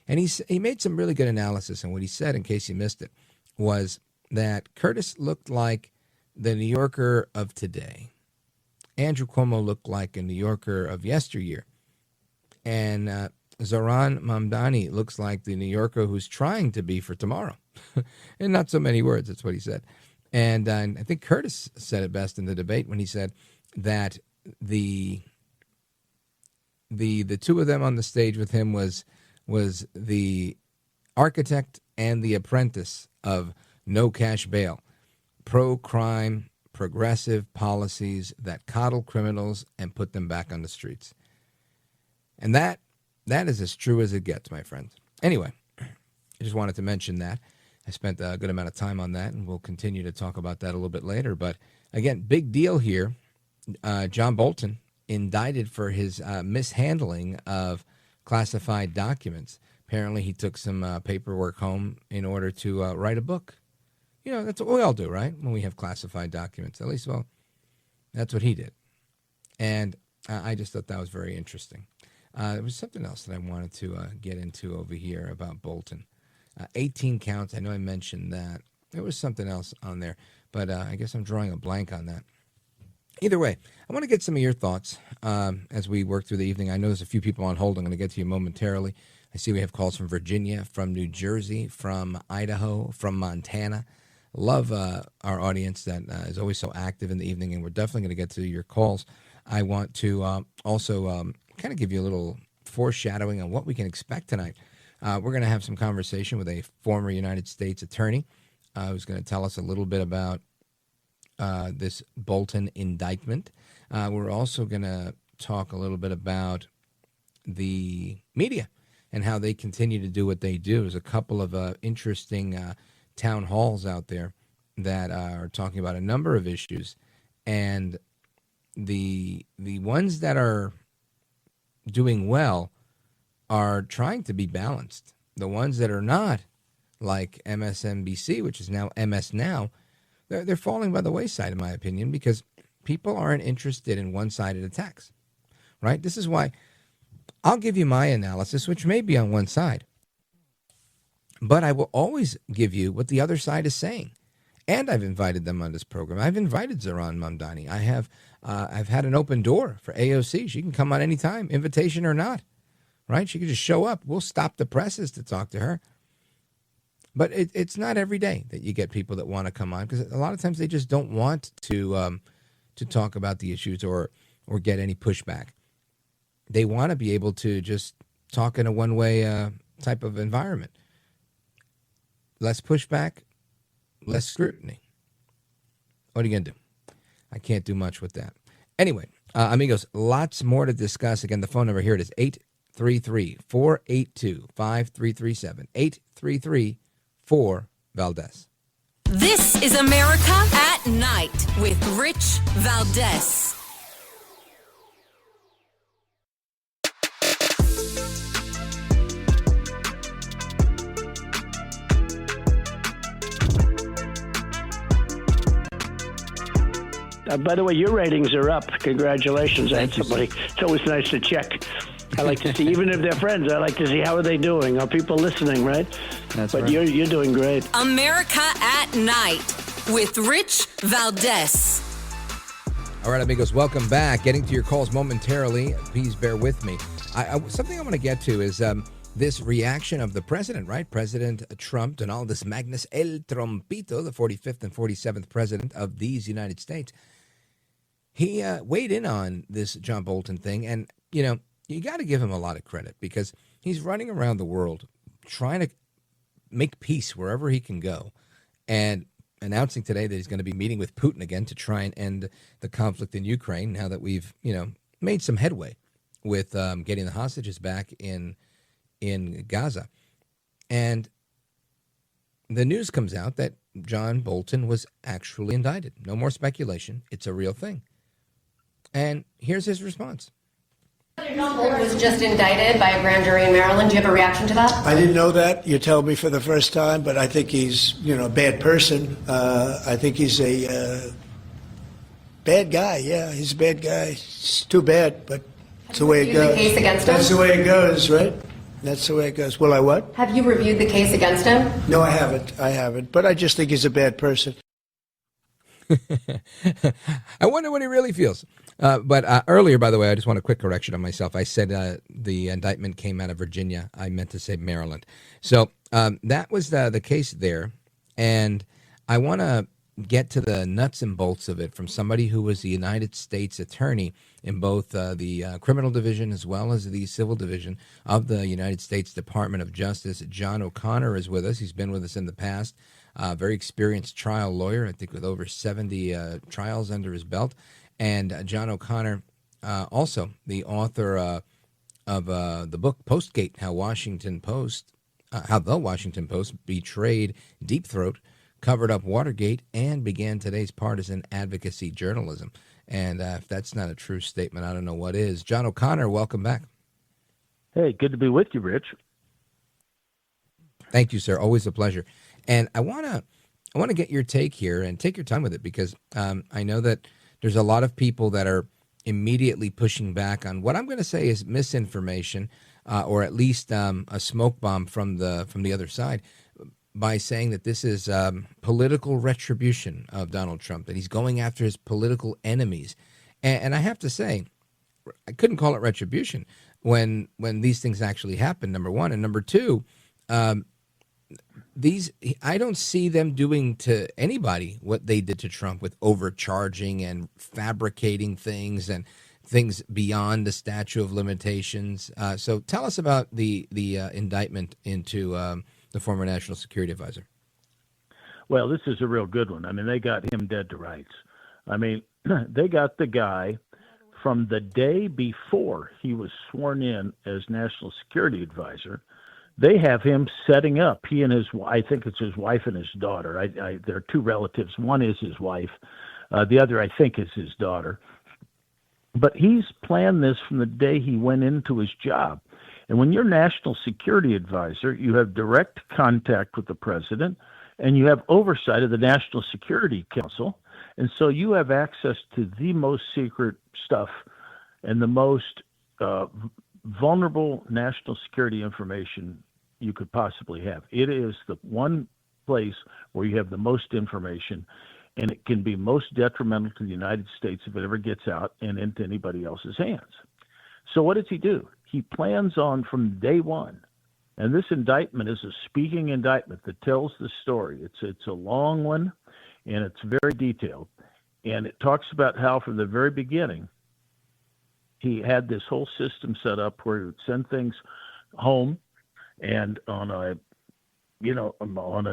And he made some really good analysis. And what he said, in case you missed it, was that Curtis looked like the New Yorker of today. Andrew Cuomo looked like a New Yorker of yesteryear. And Zohran Mamdani looks like the New Yorker who's trying to be for tomorrow. In not so many words, that's what he said. And I think Curtis said it best in the debate when he said that the two of them on the stage with him was the architect and the apprentice of no cash bail, pro-crime, progressive policies that coddle criminals and put them back on the streets. And that is as true as it gets, my friends. Anyway, I just wanted to mention that. I spent a good amount of time on that, and we'll continue to talk about that a little bit later. But again, big deal here. John Bolton indicted for his mishandling of classified documents. Apparently, he took some paperwork home in order to write a book. That's what we all do, right? When we have classified documents. At least, well, that's what he did. And I just thought that was very interesting. There was something else that I wanted to get into over here about Bolton. 18 counts. I know I mentioned that. There was something else on there, but I guess I'm drawing a blank on that. Either way, I want to get some of your thoughts as we work through the evening. I know there's a few people on hold. I'm going to get to you momentarily. I see we have calls from Virginia, from New Jersey, from Idaho, from Montana. Love our audience that is always so active in the evening, and we're definitely going to get to your calls. I want to also kind of give you a little foreshadowing on what we can expect tonight. We're going to have some conversation with a former United States attorney who's going to tell us a little bit about this Bolton indictment. We're also going to talk a little bit about the media and how they continue to do what they do. There's a couple of interesting town halls out there that are talking about a number of issues, and the ones that are doing well are trying to be balanced. The ones that are not, like MSNBC, which is now MS Now, they're falling by the wayside, in my opinion, because people aren't interested in one-sided attacks, right? This is why I'll give you my analysis, which may be on one side, but I will always give you what the other side is saying. And I've invited them on this program. I've invited Zohran Mamdani. I've had an open door for AOC. She can come on anytime, invitation or not, right? She can just show up. We'll stop the presses to talk to her. But it's not every day that you get people that want to come on, because a lot of times they just don't want to talk about the issues or get any pushback. They want to be able to just talk in a one-way type of environment. Less pushback, less scrutiny. What are you going to do? I can't do much with that. Anyway, amigos, lots more to discuss. Again, the phone number here, it is 833-482-5337. 833-4-Valdes. This is America at Night with Rich Valdes. By the way, your ratings are up. Congratulations. I had somebody. It's always nice to check. I like to see, even if they're friends, I like to see how are they doing. Are people listening, right? But right. You're doing great. America at Night with Rich Valdes. All right, amigos, welcome back. Getting to your calls momentarily. Please bear with me. Something I want to get to is this reaction of the president, right? President Trump, Donaldus Magnus El Trompito, the 45th and 47th president of these United States. He weighed in on this John Bolton thing, and, you got to give him a lot of credit because he's running around the world trying to make peace wherever he can go, and announcing today that he's going to be meeting with Putin again to try and end the conflict in Ukraine now that we've, made some headway with getting the hostages back in in Gaza. And the news comes out that John Bolton was actually indicted. No more speculation. It's a real thing. And here's his response. John Bolton was just indicted by a grand jury in Maryland. Do you have a reaction to that? I didn't know that. You told me for the first time, but I think he's, a bad person. I think he's a bad guy. Yeah, he's a bad guy. It's too bad, but it's the way it goes. The case against him? That's the way it goes, right? That's the way it goes. Will I what? Have you reviewed the case against him? No, I haven't. But I just think he's a bad person. I wonder what he really feels. But earlier, by the way, I just want a quick correction on myself. I said the indictment came out of Virginia. I meant to say Maryland. So that was the case there. And I want to get to the nuts and bolts of it from somebody who was the United States attorney in both the criminal division as well as the civil division of the United States Department of Justice. John O'Connor is with us. He's been with us in the past. Very experienced trial lawyer, I think with over 70 trials under his belt. And John O'Connor, also the author of the book Postgate, How the Washington Post betrayed Deep Throat, covered up Watergate, and began today's partisan advocacy journalism. And if that's not a true statement, I don't know what is. John O'Connor, welcome back. Hey, good to be with you, Rich. Thank you, sir. Always a pleasure. And I want to get your take here, and take your time with it, because I know that there's a lot of people that are immediately pushing back on what I'm going to say is misinformation, or at least a smoke bomb from the other side, by saying that this is political retribution of Donald Trump, that he's going after his political enemies. And I have to say, I couldn't call it retribution when these things actually happen, number one. And number two, I don't see them doing to anybody what they did to Trump with overcharging and fabricating things and things beyond the statute of limitations. So tell us about the indictment into the former National Security Advisor. Well, this is a real good one. I mean, they got him dead to rights. I mean, they got the guy from the day before he was sworn in as National Security Advisor. They have him setting up, he and I think it's his wife and his daughter. There are two relatives. One is his wife. The other, I think, is his daughter. But he's planned this from the day he went into his job. And when you're National Security Advisor, you have direct contact with the president, and you have oversight of the National Security Council. And so you have access to the most secret stuff and the most vulnerable national security information you could possibly have. It is the one place where you have the most information, and it can be most detrimental to the United States if it ever gets out and into anybody else's hands. So what does he do? He plans on from day one, and this indictment is a speaking indictment that tells the story. It's a long one, and it's very detailed, and it talks about how from the very beginning he had this whole system set up where he would send things home, and on a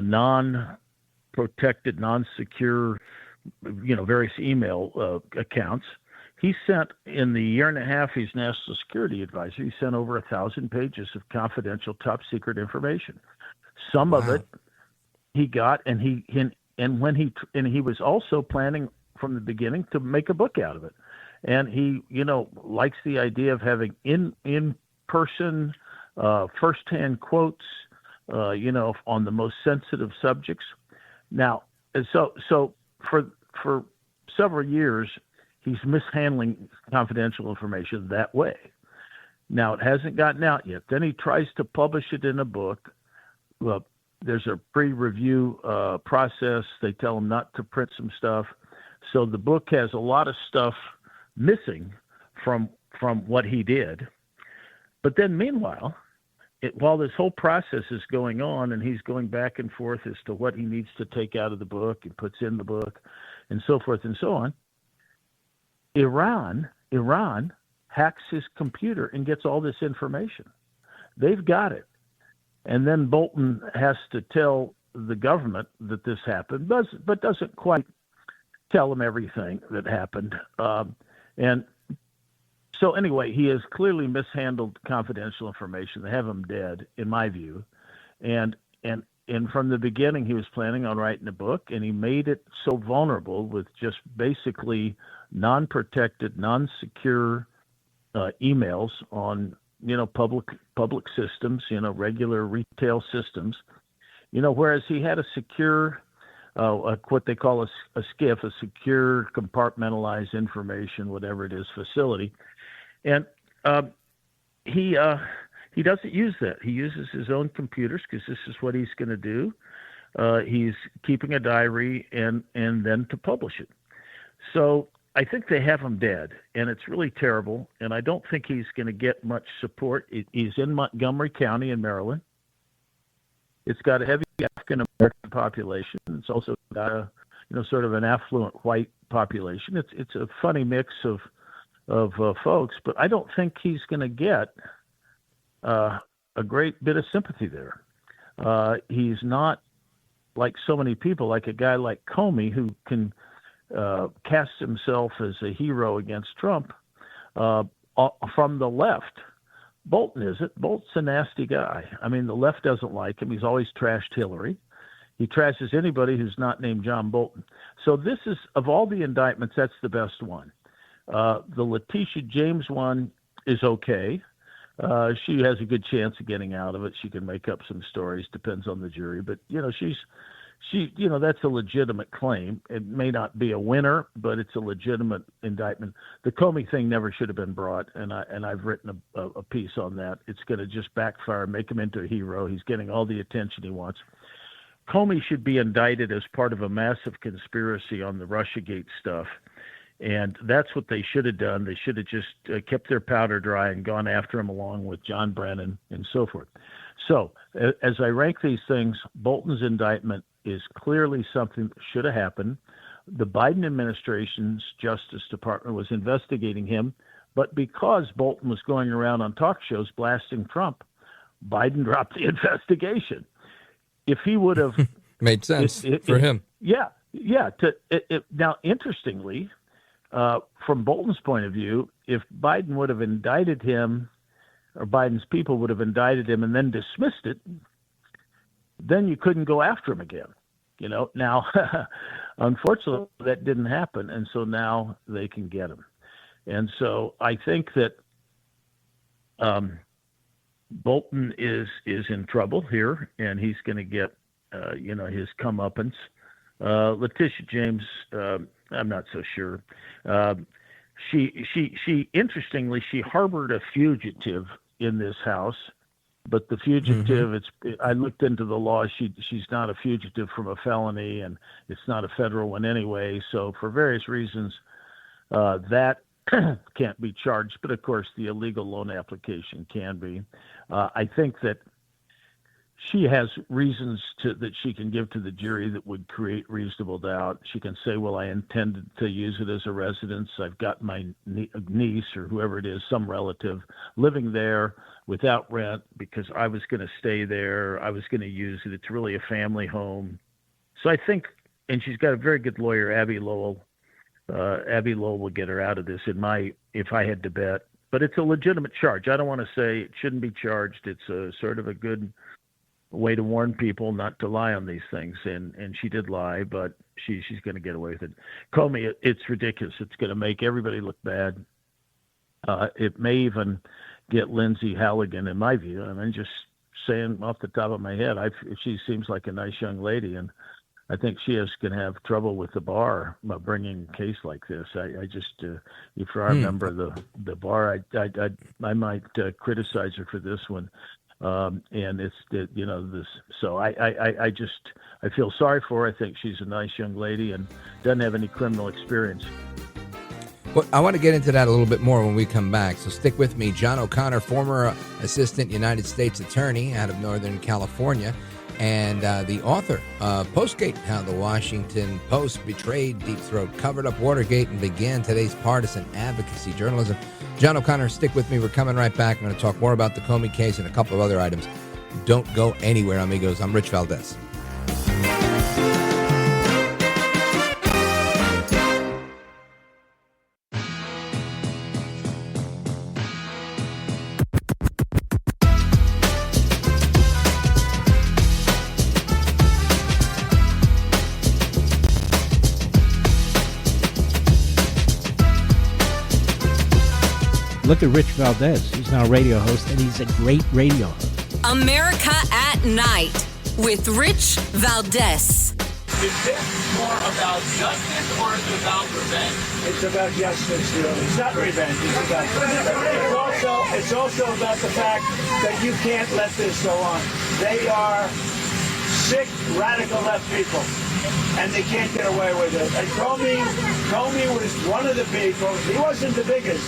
non-protected, non-secure, various email accounts. He sent, in the year and a half he's National Security Advisor, he sent over 1,000 pages of confidential, top secret information. Some of it he got, and he was also planning from the beginning to make a book out of it. And he, likes the idea of having in-person, firsthand quotes, on the most sensitive subjects. Now, so for several years, he's mishandling confidential information that way. Now, it hasn't gotten out yet. Then he tries to publish it in a book. Well, there's a pre-review process. They tell him not to print some stuff. So the book has a lot of stuff missing from what he did. But then meanwhile, while this whole process is going on and he's going back and forth as to what he needs to take out of the book and puts in the book and so forth and so on, Iran hacks his computer and gets all this information. They've got it. And then Bolton has to tell the government that this happened, but doesn't quite tell them everything that happened. And So anyway, he has clearly mishandled confidential information. They have him dead, in my view. And from the beginning, he was planning on writing a book, and he made it so vulnerable with just basically non-protected, non-secure emails on, public systems, regular retail systems, whereas he had a secure, what they call a SCIF, a secure compartmentalized information, whatever it is, facility. And he doesn't use that. He uses his own computers because this is what he's going to do. He's keeping a diary and then to publish it. So I think they have him dead, and it's really terrible. And I don't think he's going to get much support. He's in Montgomery County in Maryland. It's got a heavy African American population. It's also got a sort of an affluent white population. It's a funny mix of folks, but I don't think he's going to get a great bit of sympathy there. He's not like so many people, like a guy like Comey, who can cast himself as a hero against Trump from the left. Bolton isn't. Bolton's a nasty guy. I mean, the left doesn't like him. He's always trashed Hillary. He trashes anybody who's not named John Bolton. So this is, of all the indictments, that's the best one. The Letitia James one is okay. She has a good chance of getting out of it. She can make up some stories, depends on the jury. But, that's a legitimate claim. It may not be a winner, but it's a legitimate indictment. The Comey thing never should have been brought, and I've written a piece on that. It's going to just backfire, make him into a hero. He's getting all the attention he wants. Comey should be indicted as part of a massive conspiracy on the Russiagate stuff. And that's what they should have done. They should have just kept their powder dry and gone after him along with John Brennan and so forth. So as I rank these things, Bolton's indictment is clearly something that should have happened. The Biden administration's Justice Department was investigating him, but because Bolton was going around on talk shows blasting Trump, Biden dropped the investigation. If he would have made sense for him. Yeah. Now, interestingly, from Bolton's point of view, if Biden would have indicted him, or Biden's people would have indicted him and then dismissed it, then you couldn't go after him again. Now, unfortunately, that didn't happen, and so now they can get him. And so I think that Bolton is in trouble here, and he's going to get, his comeuppance. Letitia James, I'm not so sure. She interestingly, she harbored a fugitive in this house, but the fugitive, I looked into the law. She's not a fugitive from a felony, and it's not a federal one anyway. So for various reasons, that can't be charged. But of course, the illegal loan application can be. I think that she has reasons that she can give to the jury that would create reasonable doubt. She can say, well, I intended to use it as a residence. I've got my niece or whoever it is, some relative, living there without rent because I was going to stay there. I was going to use it. It's really a family home. So I think, and she's got a very good lawyer, Abby Lowell. Abby Lowell will get her out of this if I had to bet. But it's a legitimate charge. I don't want to say it shouldn't be charged. It's a sort of a good way to warn people not to lie on these things, and she did lie, but she's going to get away with it. Comey, it's ridiculous. It's going to make everybody look bad. It may even get Lindsay Halligan, in my view. I mean, just saying off the top of my head, she seems like a nice young lady, and I think she is going to have trouble with the bar bringing a case like this. I just, if I remember the bar, I might criticize her for this one. And it's this. So I feel sorry for her. I think she's a nice young lady and doesn't have any criminal experience. Well, I want to get into that a little bit more when we come back. So stick with me. John O'Connor, former Assistant United States Attorney out of Northern California, and the author of Postgate: How the Washington Post Betrayed Deep Throat, Covered Up Watergate, and Began Today's Partisan Advocacy Journalism. John O'Connor, stick with me. We're coming right back. I'm going to talk more about the Comey case and a couple of other items. Don't go anywhere, amigos. I'm Rich Valdes. Look at Rich Valdes. He's now a radio host, and he's a great radio host. America at Night with Rich Valdes. Is this more about justice or is it about revenge? It's about justice, really. It's not revenge. It's about it's also about the fact that you can't let this go on. They are sick, radical left people, and they can't get away with it. And Comey was one of the people. He wasn't the biggest,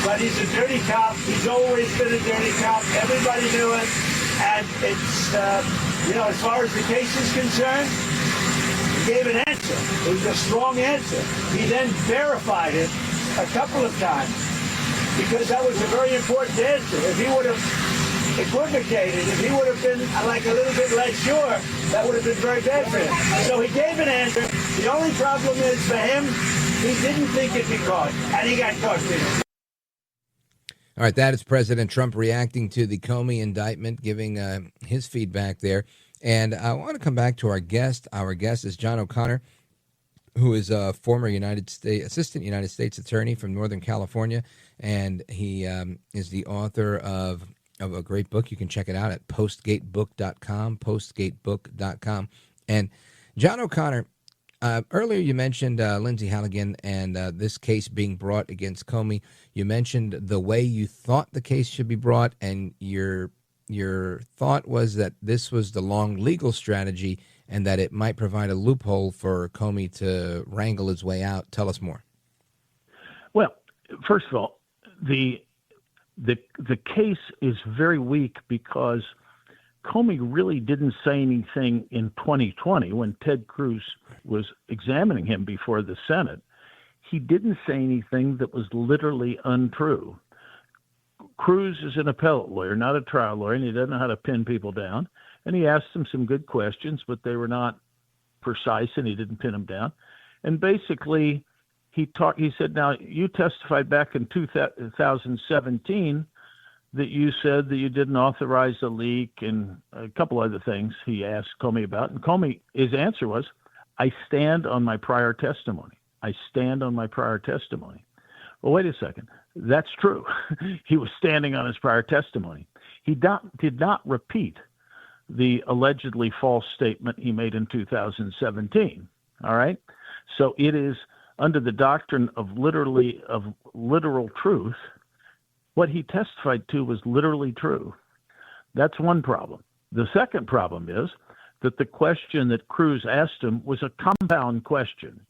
but he's a dirty cop. He's always been a dirty cop. Everybody knew it. And it's, as far as the case is concerned, he gave an answer. It was a strong answer. He then verified it a couple of times because that was a very important answer. If he would have equivocated, if he would have been like a little bit less sure, that would have been very bad for him. So he gave an answer. The only problem is for him, he didn't think it'd be caught, and he got caught. All right, that is President Trump reacting to the Comey indictment, giving his feedback there. And I want to come back to our guest. Our guest is John O'Connor, who is a former Assistant United States Attorney from Northern California, and he is the author of a great book. You can check it out at postgatebook.com, postgatebook.com. And John O'Connor, earlier you mentioned Lindsay Halligan and this case being brought against Comey. You mentioned the way you thought the case should be brought, and your thought was that this was the long legal strategy and that it might provide a loophole for Comey to wrangle his way out. Tell us more. Well, first of all, the case is very weak because Comey really didn't say anything in 2020 when Ted Cruz was examining him before the Senate. He didn't say anything that was literally untrue. Cruz is an appellate lawyer, not a trial lawyer, and he doesn't know how to pin people down. And he asked him some good questions, but they were not precise, and he didn't pin them down. And basically, he said, now, you testified back in 2017 that you said that you didn't authorize a leak and a couple other things he asked Comey about. And Comey, his answer was, I stand on my prior testimony. I stand on my prior testimony. Well, wait a second. That's true. He was standing on his prior testimony. He did not repeat the allegedly false statement he made in 2017. All right? So it is under the doctrine of literal truth. What he testified to was literally true. That's one problem. The second problem is that the question that Cruz asked him was a compound question.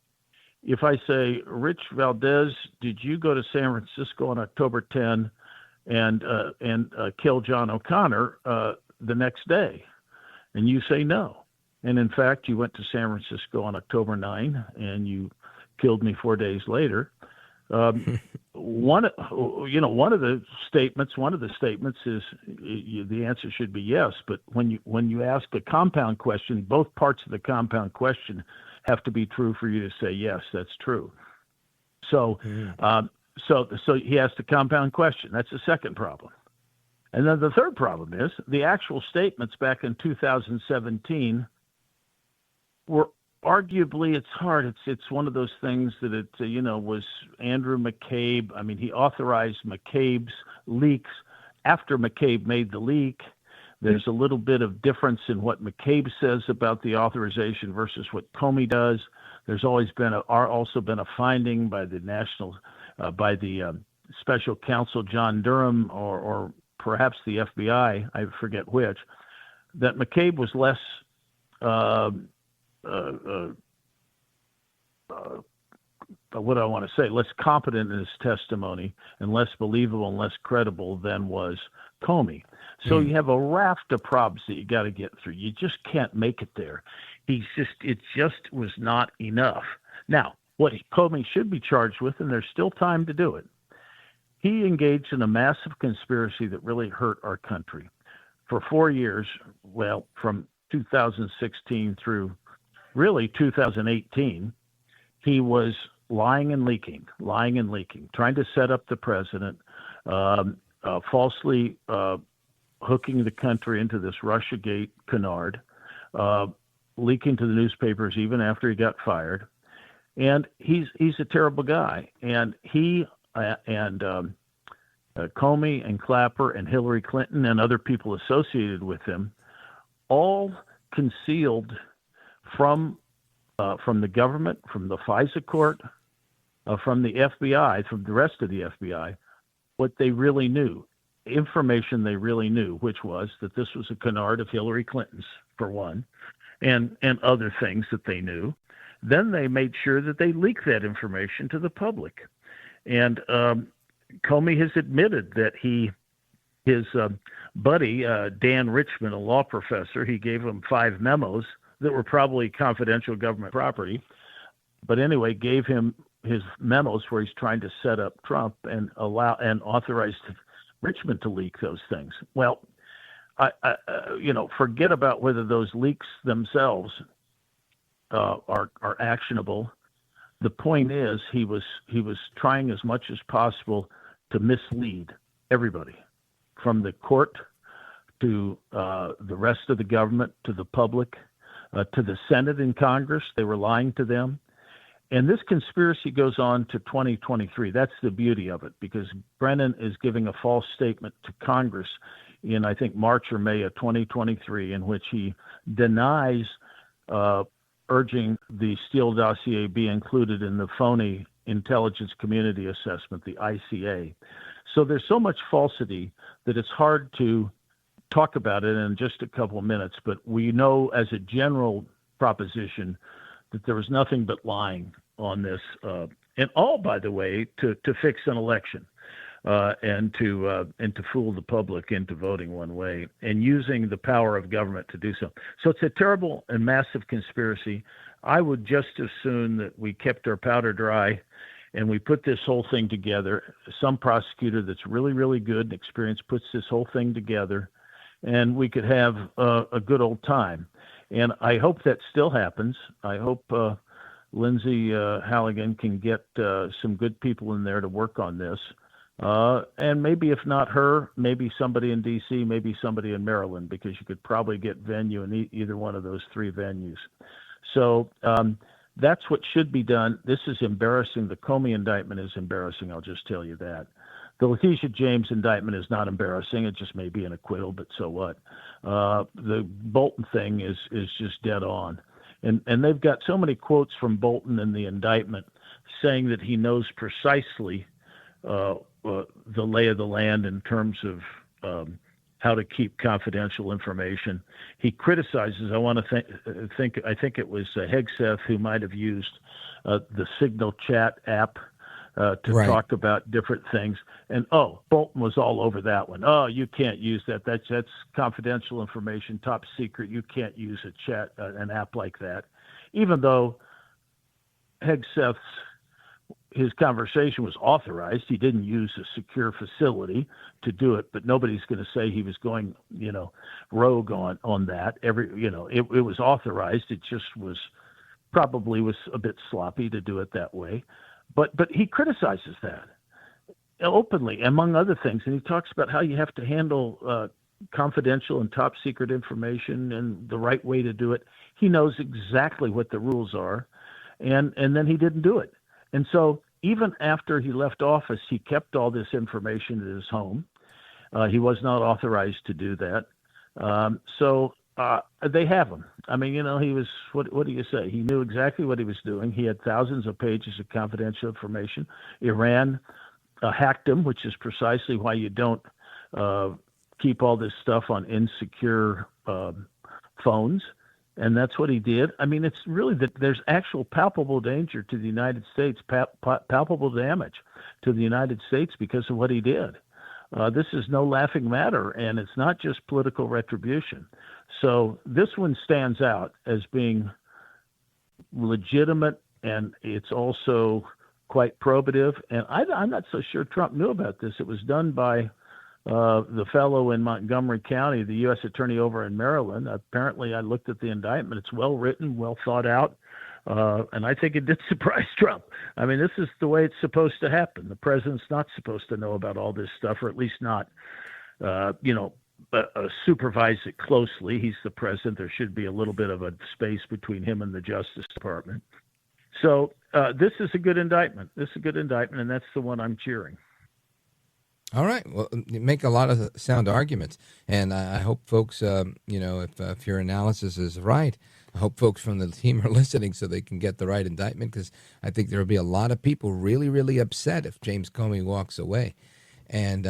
If I say, Rich Valdes, did you go to San Francisco on October 10 and kill John O'Connor the next day? And you say no. And in fact, you went to San Francisco on October 9 and you killed me 4 days later. One of the statements is the answer should be yes. But when you ask a compound question, both parts of the compound question have to be true for you to say yes, that's true. So he asked a compound question. That's the second problem. And then the third problem is the actual statements back in 2017 were arguably, it's hard. It's one of those things that was Andrew McCabe. I mean, he authorized McCabe's leaks after McCabe made the leak. There's a little bit of difference in what McCabe says about the authorization versus what Comey does. There's always been a finding by the special counsel John Durham or perhaps the FBI, I forget which, that McCabe was less what do I want to say, less competent in his testimony and less believable and less credible than was Comey. So you have a raft of problems that you got to get through. You just can't make it there. It just was not enough. Now, what Comey should be charged with, and there's still time to do it, he engaged in a massive conspiracy that really hurt our country. For 4 years, well, from 2016 through really 2018, he was lying and leaking, trying to set up the president, falsely hooking the country into this Russiagate canard, leaking to the newspapers even after he got fired. And he's a terrible guy. And he and Comey and Clapper and Hillary Clinton and other people associated with them, all concealed from the government, from the FISA court, from the FBI, from the rest of the FBI, what they really knew, information they really knew, which was that this was a canard of Hillary Clinton's, for one, and other things that they knew. Then they made sure that they leaked that information to the public. And Comey has admitted that his buddy, Dan Richmond, a law professor, he gave him 5 memos that were probably confidential government property, but anyway, gave him his memos where he's trying to set up Trump and authorized Richmond to leak those things. Well, I forget about whether those leaks themselves are actionable. The point is, he was trying as much as possible to mislead everybody, from the court to the rest of the government, to the public, to the Senate and Congress. They were lying to them. And this conspiracy goes on to 2023. That's the beauty of it, because Brennan is giving a false statement to Congress in, I think, March or May of 2023, in which he denies urging the Steele dossier be included in the phony Intelligence Community Assessment, the ICA. So there's so much falsity that it's hard to talk about it in just a couple of minutes, but we know as a general proposition that there was nothing but lying on this, and all, by the way, to fix an election, and to fool the public into voting one way, and using the power of government to do so. So it's a terrible and massive conspiracy. I would just as soon that we kept our powder dry and we put this whole thing together. Some prosecutor that's really, really good and experienced puts this whole thing together, and we could have a good old time. And I hope that still happens. I hope Lindsay Halligan can get some good people in there to work on this. And maybe if not her, maybe somebody in D.C., maybe somebody in Maryland, because you could probably get venue in either one of those 3 venues. So that's what should be done. This is embarrassing. The Comey indictment is embarrassing. I'll just tell you that. The Letitia James indictment is not embarrassing. It just may be an acquittal, but so what? The Bolton thing is just dead on. And they've got so many quotes from Bolton in the indictment saying that he knows precisely the lay of the land in terms of how to keep confidential information. He criticizes, I think it was Hegseth who might have used the Signal chat app to talk about different things. And, Bolton was all over that one. Oh, you can't use that. That's confidential information, top secret. You can't use a chat, an app like that. Even though Hegseth's his conversation was authorized, he didn't use a secure facility to do it, but nobody's going to say he was going, rogue on that. It was authorized. It just probably was a bit sloppy to do it that way. But he criticizes that openly, among other things, and he talks about how you have to handle confidential and top secret information and the right way to do it. He knows exactly what the rules are, and then he didn't do it. And so even after he left office, he kept all this information at his home. He was not authorized to do that. So they have him. I mean, he was, what do you say? He knew exactly what he was doing. He had thousands of pages of confidential information. Iran hacked him, which is precisely why you don't keep all this stuff on insecure phones. And that's what he did. I mean, it's really that there's actual palpable danger to the United States, palpable damage to the United States because of what he did. This is no laughing matter, and it's not just political retribution. So this one stands out as being legitimate, and it's also quite probative. And I'm not so sure Trump knew about this. It was done by the fellow in Montgomery County, the U.S. attorney over in Maryland. Apparently, I looked at the indictment. It's well written, well thought out, and I think it did surprise Trump. I mean, this is the way it's supposed to happen. The president's not supposed to know about all this stuff, or at least not, supervise it closely. He's the president. There should be a little bit of a space between him and the Justice Department. So this is a good indictment. This is a good indictment, and that's the one I'm cheering. All right. Well, you make a lot of sound arguments, and I hope folks, if your analysis is right, I hope folks from the team are listening so they can get the right indictment, because I think there will be a lot of people really, really upset if James Comey walks away, and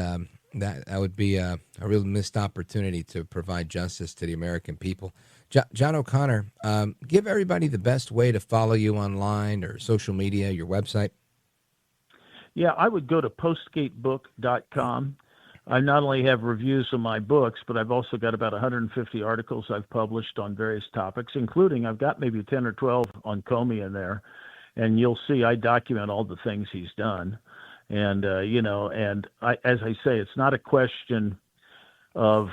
that would be a real missed opportunity to provide justice to the American people. John O'Connor, give everybody the best way to follow you online or social media, your website. Yeah, I would go to postgatebook.com. I not only have reviews of my books, but I've also got about 150 articles I've published on various topics, including I've got maybe 10 or 12 on Comey in there. And you'll see I document all the things he's done. And, as I say, it's not a question of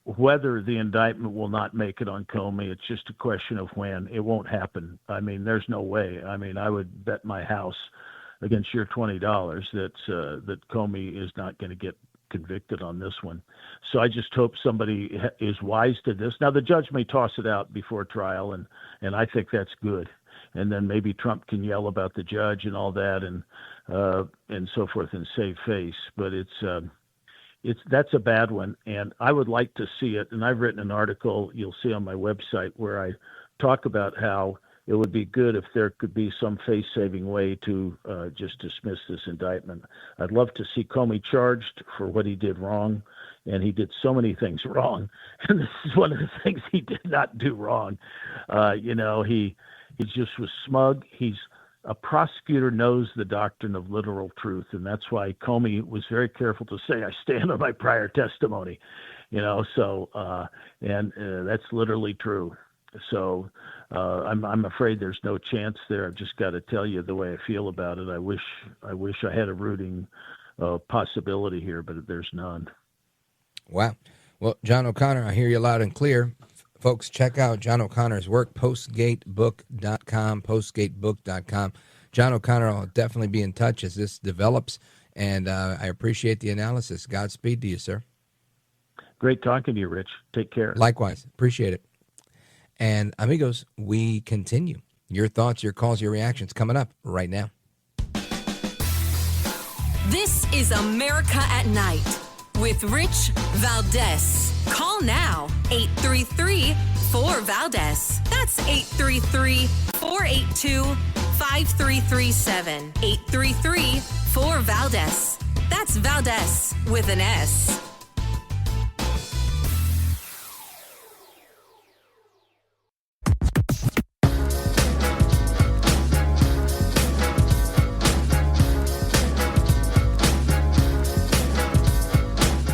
whether the indictment will not make it on Comey. It's just a question of when. It won't happen. I mean, there's no way. I mean, I would bet my house against your $20 that Comey is not going to get convicted on this one. So I just hope somebody is wise to this. Now, the judge may toss it out before trial, and I think that's good. And then maybe Trump can yell about the judge and all that and so forth and save face. But that's a bad one, and I would like to see it. And I've written an article you'll see on my website where I talk about how it would be good if there could be some face-saving way to just dismiss this indictment. I'd love to see Comey charged for what he did wrong, and he did so many things wrong. And this is one of the things he did not do wrong. He just was smug. A prosecutor knows the doctrine of literal truth, and that's why Comey was very careful to say, I stand on my prior testimony, that's literally true. So I'm afraid there's no chance there. I've just got to tell you the way I feel about it. I wish I had a rooting possibility here, but there's none. Wow. Well, John O'Connor, I hear you loud and clear. Folks, check out John O'Connor's work, postgatebook.com. John O'Connor will definitely be in touch as this develops, and I appreciate the analysis. Godspeed to you, sir. Great talking to you, Rich. Take care. Likewise. Appreciate it. And amigos, we continue. Your thoughts, your calls, your reactions coming up right now. This is America at Night with Rich Valdes. Call now, 833-4-VALDES. That's 833-482-5337. 833-4-VALDES. That's Valdes with an S.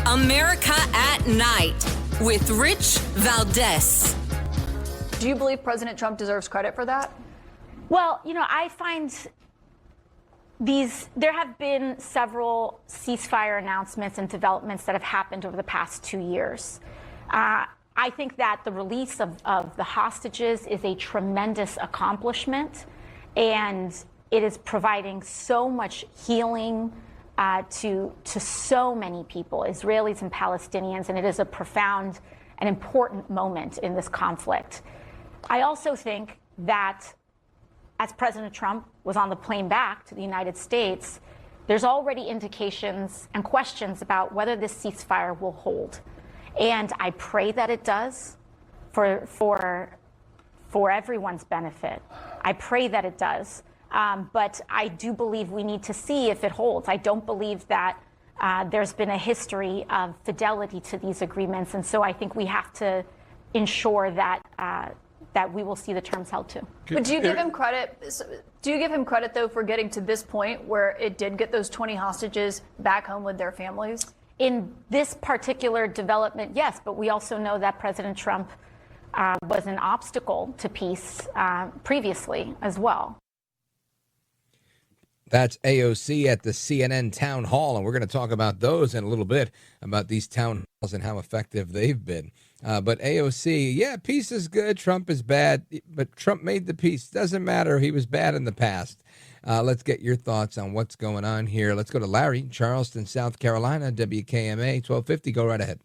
America at Night with Rich Valdes. Do you believe President Trump deserves credit for that? Well, I find there have been several ceasefire announcements and developments that have happened over the past 2 years. I think that the release of the hostages is a tremendous accomplishment, and it is providing so much healing to so many people, Israelis and Palestinians, and it is a profound and important moment in this conflict. I also think that as President Trump was on the plane back to the United States, there's already indications and questions about whether this ceasefire will hold. And I pray that it does for everyone's benefit. I pray that it does. But I do believe we need to see if it holds. I don't believe that there's been a history of fidelity to these agreements, and so I think we have to ensure that that we will see the terms held to. But do you give him credit? Do you give him credit though for getting to this point where it did get those 20 hostages back home with their families? In this particular development, yes, but we also know that President Trump was an obstacle to peace previously as well. That's AOC at the CNN town hall, and we're going to talk about those in a little bit, about these town halls and how effective they've been. But AOC, yeah, peace is good, Trump is bad, but Trump made the peace. Doesn't matter, he was bad in the past. Let's get your thoughts on what's going on here. Let's go to Larry, Charleston, South Carolina, WKMA 1250. Go right ahead.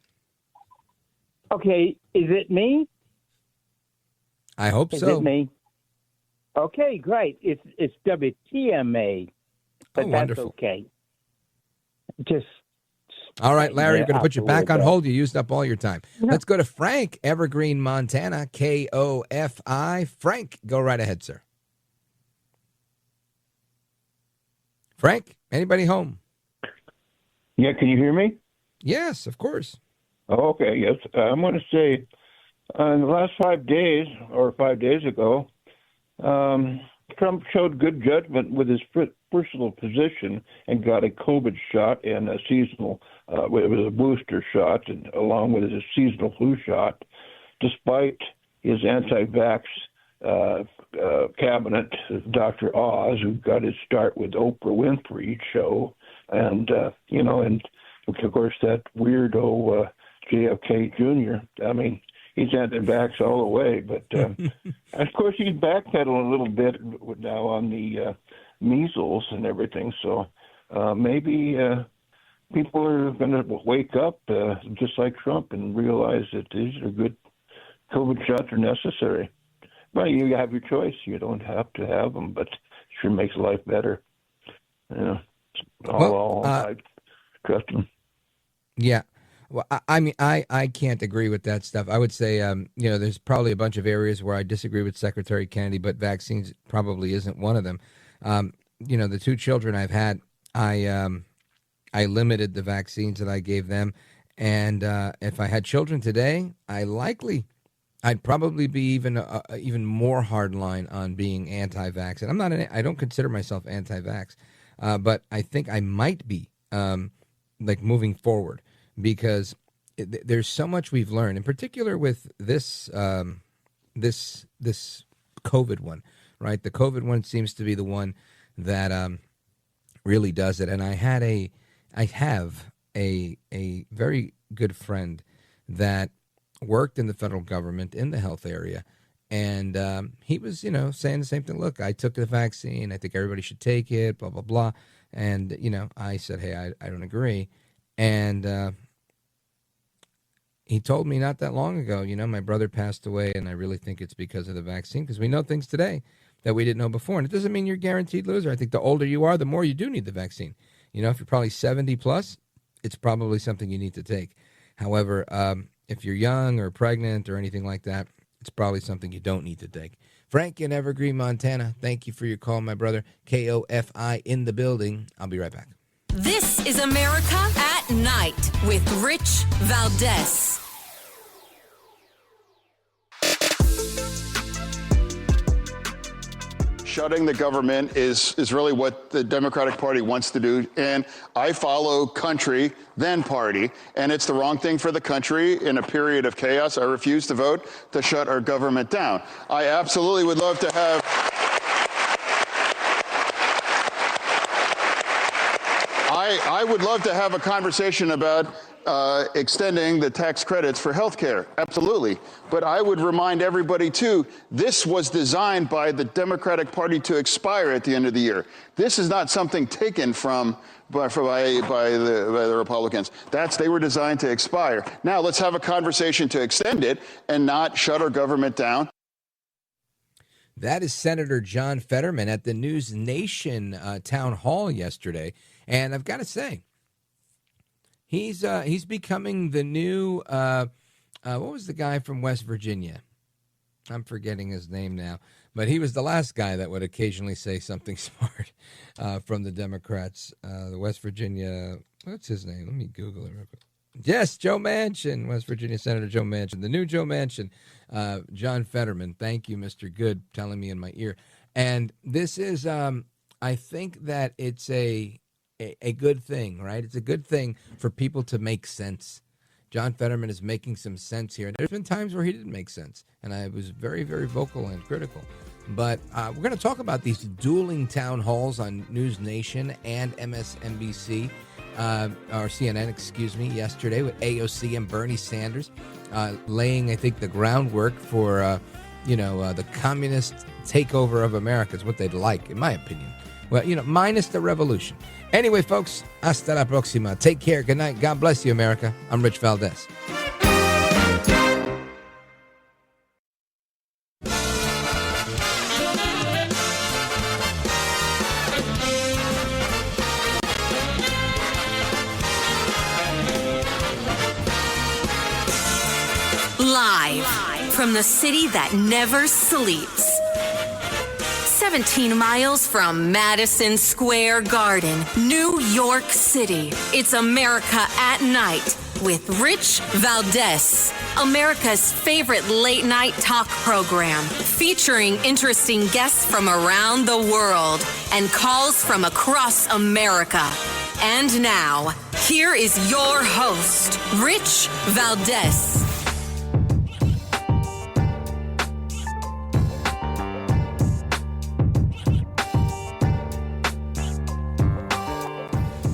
Okay, is it me? I hope so. Is it me? Okay, great. It's WTMA, but that's wonderful. okay. Just All right, Larry, Yeah, I'm going to put you back on absolutely. hold. You used up all your time. Let's go to Frank, Evergreen, Montana, KOFI. Frank, go right ahead, sir. Frank, anybody home? Yeah, can you hear me? Yes, of course. Oh, okay, yes. I'm going to say in the last 5 days, or 5 days ago, Trump showed good judgment with his personal position and got a COVID shot and a seasonal, it was a booster shot, and along with his seasonal flu shot, despite his anti-vax cabinet, Dr. Oz, who got his start with Oprah Winfrey show, and and of course that weirdo JFK Jr. I mean, he's anti-vax all the way, but of course he's backpedaling a little bit now on the measles and everything. So maybe people are going to wake up just like Trump and realize that these are good COVID shots are necessary. Well, you have your choice. You don't have to have them, but it sure makes life better. I trust them. Yeah. Well, I mean, I can't agree with that stuff. I would say, there's probably a bunch of areas where I disagree with Secretary Kennedy, but vaccines probably isn't one of them. The two children I've had, I limited the vaccines that I gave them. And if I had children today, I'd probably be even more hardline on being anti-vax. And I don't consider myself anti-vax, but I think I might be moving forward, because there's so much we've learned, in particular with this COVID one, right? The COVID one seems to be the one that really does it. And I have a very good friend that worked in the federal government in the health area, and he was saying the same thing. Look, I took the vaccine, I think everybody should take it, blah blah blah. And I said, hey, I don't agree. And he told me not that long ago, my brother passed away, and I really think it's because of the vaccine, because we know things today that we didn't know before. And it doesn't mean you're a guaranteed loser. I think the older you are, the more you do need the vaccine. If you're probably 70 plus, it's probably something you need to take. However, if you're young or pregnant or anything like that, it's probably something you don't need to take. Frank in Evergreen, Montana, thank you for your call, my brother. KOFI in the building. I'll be right back. This is America at Night with Rich Valdes. Shutting the government is really what the Democratic Party wants to do. And I follow country, then party. And it's the wrong thing for the country in a period of chaos. I refuse to vote to shut our government down. I absolutely would love to have... I would love to have a conversation about extending the tax credits for health care. Absolutely. But I would remind everybody, too, this was designed by the Democratic Party to expire at the end of the year. This is not something taken by the Republicans. They were designed to expire. Now let's have a conversation to extend it and not shut our government down. That is Senator John Fetterman at the NewsNation town hall yesterday. And I've got to say, he's becoming the new, what was the guy from West Virginia? I'm forgetting his name now. But he was the last guy that would occasionally say something smart from the Democrats. The West Virginia, what's his name? Let me Google it real quick. Yes, Joe Manchin, West Virginia Senator Joe Manchin, the new Joe Manchin, John Fetterman. Thank you, Mr. Good, telling me in my ear. And this is, I think that it's a good thing, right? It's a good thing for people to make sense. John Fetterman is making some sense here. There's been times where he didn't make sense, and I was very, very vocal and critical. But we're going to talk about these dueling town halls on NewsNation and MSNBC, or CNN, yesterday with AOC and Bernie Sanders laying, I think, the groundwork for, the communist takeover of America is what they'd like, in my opinion. Well, minus the revolution. Anyway, folks, hasta la próxima. Take care. Good night. God bless you, America. I'm Rich Valdes. from the city that never sleeps. 17 miles from Madison Square Garden, New York City. It's America at Night with Rich Valdes, America's favorite late night talk program, featuring interesting guests from around the world and calls from across America. And now, here is your host, Rich Valdes.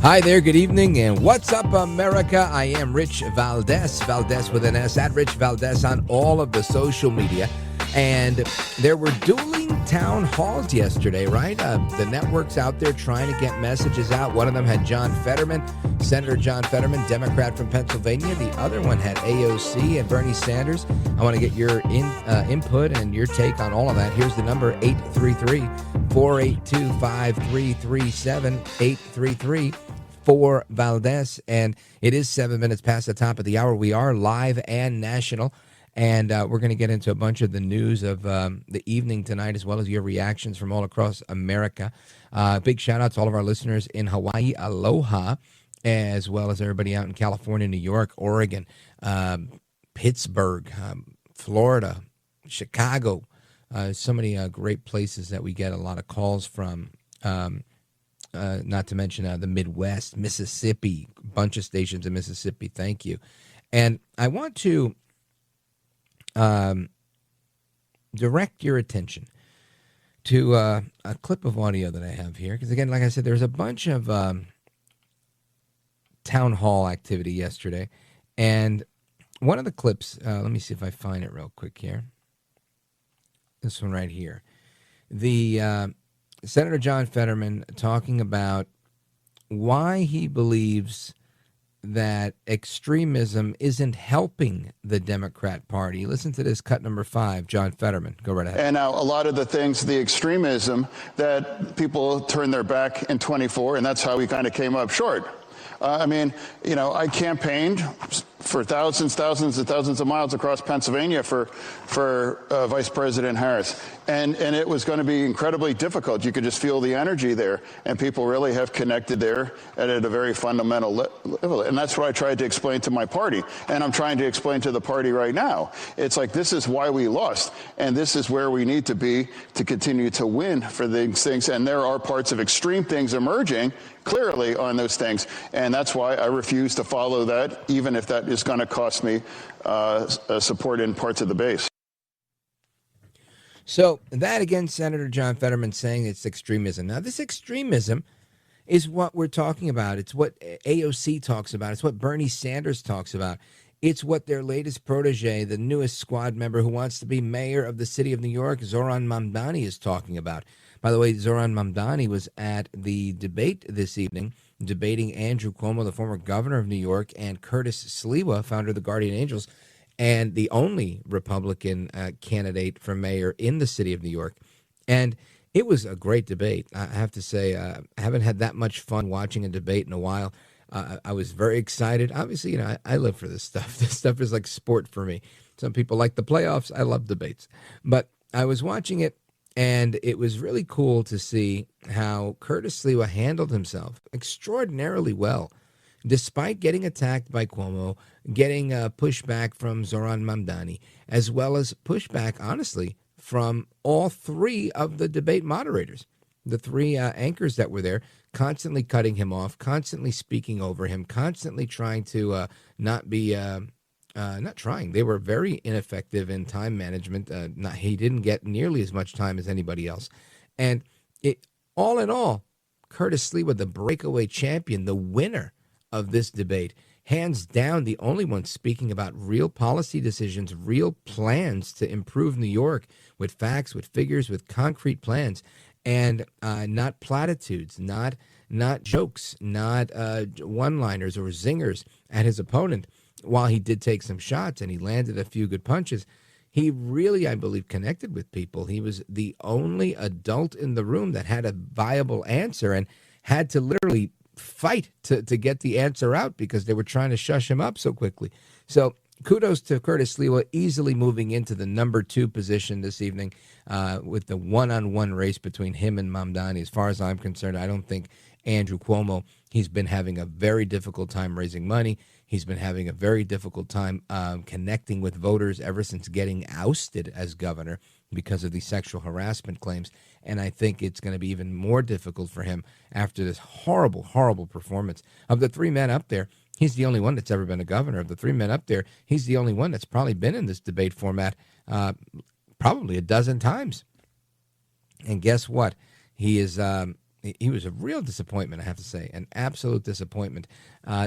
Hi there, good evening, and what's up, America? I am Rich Valdes, Valdes with an S, at Rich Valdes on all of the social media. And there were dueling town halls yesterday, right? The networks out there trying to get messages out. One of them had John Fetterman, Senator John Fetterman, Democrat from Pennsylvania. The other one had AOC and Bernie Sanders. I want to get your input and your take on all of that. Here's the number, 833-482-5337, 833-4Valdes. And it is 7 minutes past the top of the hour. We are live and national. And we're going to get into a bunch of the news of the evening tonight, as well as your reactions from all across America. Big shout out to all of our listeners in Hawaii, aloha, as well as everybody out in California, New York, Oregon, Pittsburgh, Florida, Chicago. So many great places that we get a lot of calls from, not to mention the Midwest, Mississippi, a bunch of stations in Mississippi. Thank you. And I want to direct your attention to a clip of audio that I have here. Because, again, like I said, there's a bunch of town hall activity yesterday. And one of the clips, let me see if I find it real quick here. This one right here. The Senator John Fetterman talking about why he believes that extremism isn't helping the Democrat Party. Listen to this, cut number 5, John Fetterman. Go right ahead. And now a lot of the things, the extremism that people turned their back in 24, and that's how we kind of came up short. I mean, you know, I campaigned for thousands of miles across Pennsylvania for Vice President Harris. And it was going to be incredibly difficult. You could just feel the energy there. And people really have connected there at a very fundamental level. And that's what I tried to explain to my party. And I'm trying to explain to the party right now. It's like, this is why we lost. And this is where we need to be to continue to win for these things. And there are parts of extreme things emerging clearly on those things. And that's why I refuse to follow that, even if that is going to cost me support in parts of the base. So that, again, Senator John Fetterman saying it's extremism. Now, this extremism is what we're talking about. It's what AOC talks about. It's what Bernie Sanders talks about. It's what their latest protege, the newest squad member who wants to be mayor of the city of New York, Zohran Mamdani, is talking about. By the way, Zohran Mamdani was at the debate this evening, debating Andrew Cuomo, the former governor of New York, and Curtis Sliwa, founder of the Guardian Angels, and the only Republican candidate for mayor in the city of New York. And it was a great debate. I have to say, I haven't had that much fun watching a debate in a while. I was very excited. Obviously, you know, I live for this stuff. This stuff is like sport for me. Some people like the playoffs. I love debates. But I was watching it, and it was really cool to see how Curtis Sliwa handled himself extraordinarily well, despite getting attacked by Cuomo, getting pushback from Zohran Mamdani, as well as pushback, honestly, from all three of the debate moderators, the three anchors that were there, constantly cutting him off, constantly speaking over him, constantly trying to not be... not trying. They were very ineffective in time management. He didn't get nearly as much time as anybody else. And all in all, Curtis Sliwa, the breakaway champion, the winner of this debate, hands down the only one speaking about real policy decisions, real plans to improve New York with facts, with figures, with concrete plans, and not platitudes, not jokes, not one-liners or zingers at his opponent. While he did take some shots and he landed a few good punches, he really, I believe, connected with people. He was the only adult in the room that had a viable answer and had to literally fight to get the answer out because they were trying to shush him up so quickly. So kudos to Curtis Sliwa, easily moving into the number 2 position this evening with the one-on-one race between him and Mamdani. As far as I'm concerned, I don't think Andrew Cuomo, he's been having a very difficult time raising money. He's been having a very difficult time connecting with voters ever since getting ousted as governor because of these sexual harassment claims. And I think it's going to be even more difficult for him after this horrible, horrible performance. Of the 3 men up there, he's the only one that's ever been a governor. Of the 3 men up there, he's the only one that's probably been in this debate format probably a dozen times. And guess what? He is he was a real disappointment, I have to say, an absolute disappointment.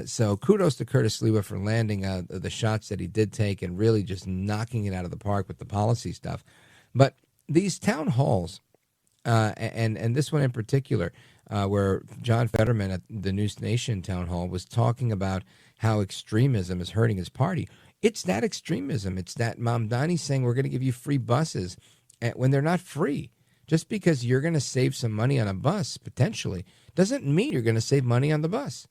So kudos to Curtis Sliwa for landing the shots that he did take and really just knocking it out of the park with the policy stuff. But these town halls, and this one in particular, where John Fetterman at the NewsNation town hall was talking about how extremism is hurting his party. It's that extremism. It's that Mamdani saying we're going to give you free buses when they're not free. Just because you're going to save some money on a bus, potentially, doesn't mean you're going to save money on the bus.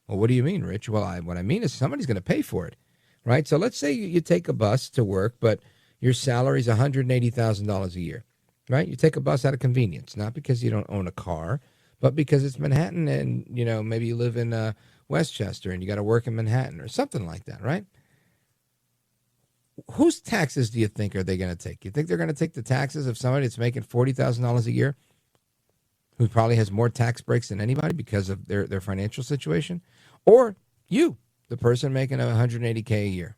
Well, what do you mean, Rich? Well, what I mean is somebody's going to pay for it, right? So let's say you take a bus to work, but your salary is $180,000 a year, right? You take a bus out of convenience, not because you don't own a car, but because it's Manhattan and, you know, maybe you live in Westchester and you got to work in Manhattan or something like that, right? Whose taxes do you think are they going to take? You think they're going to take the taxes of somebody that's making $40,000 a year, who probably has more tax breaks than anybody because of their financial situation? Or you, the person making $180K a year?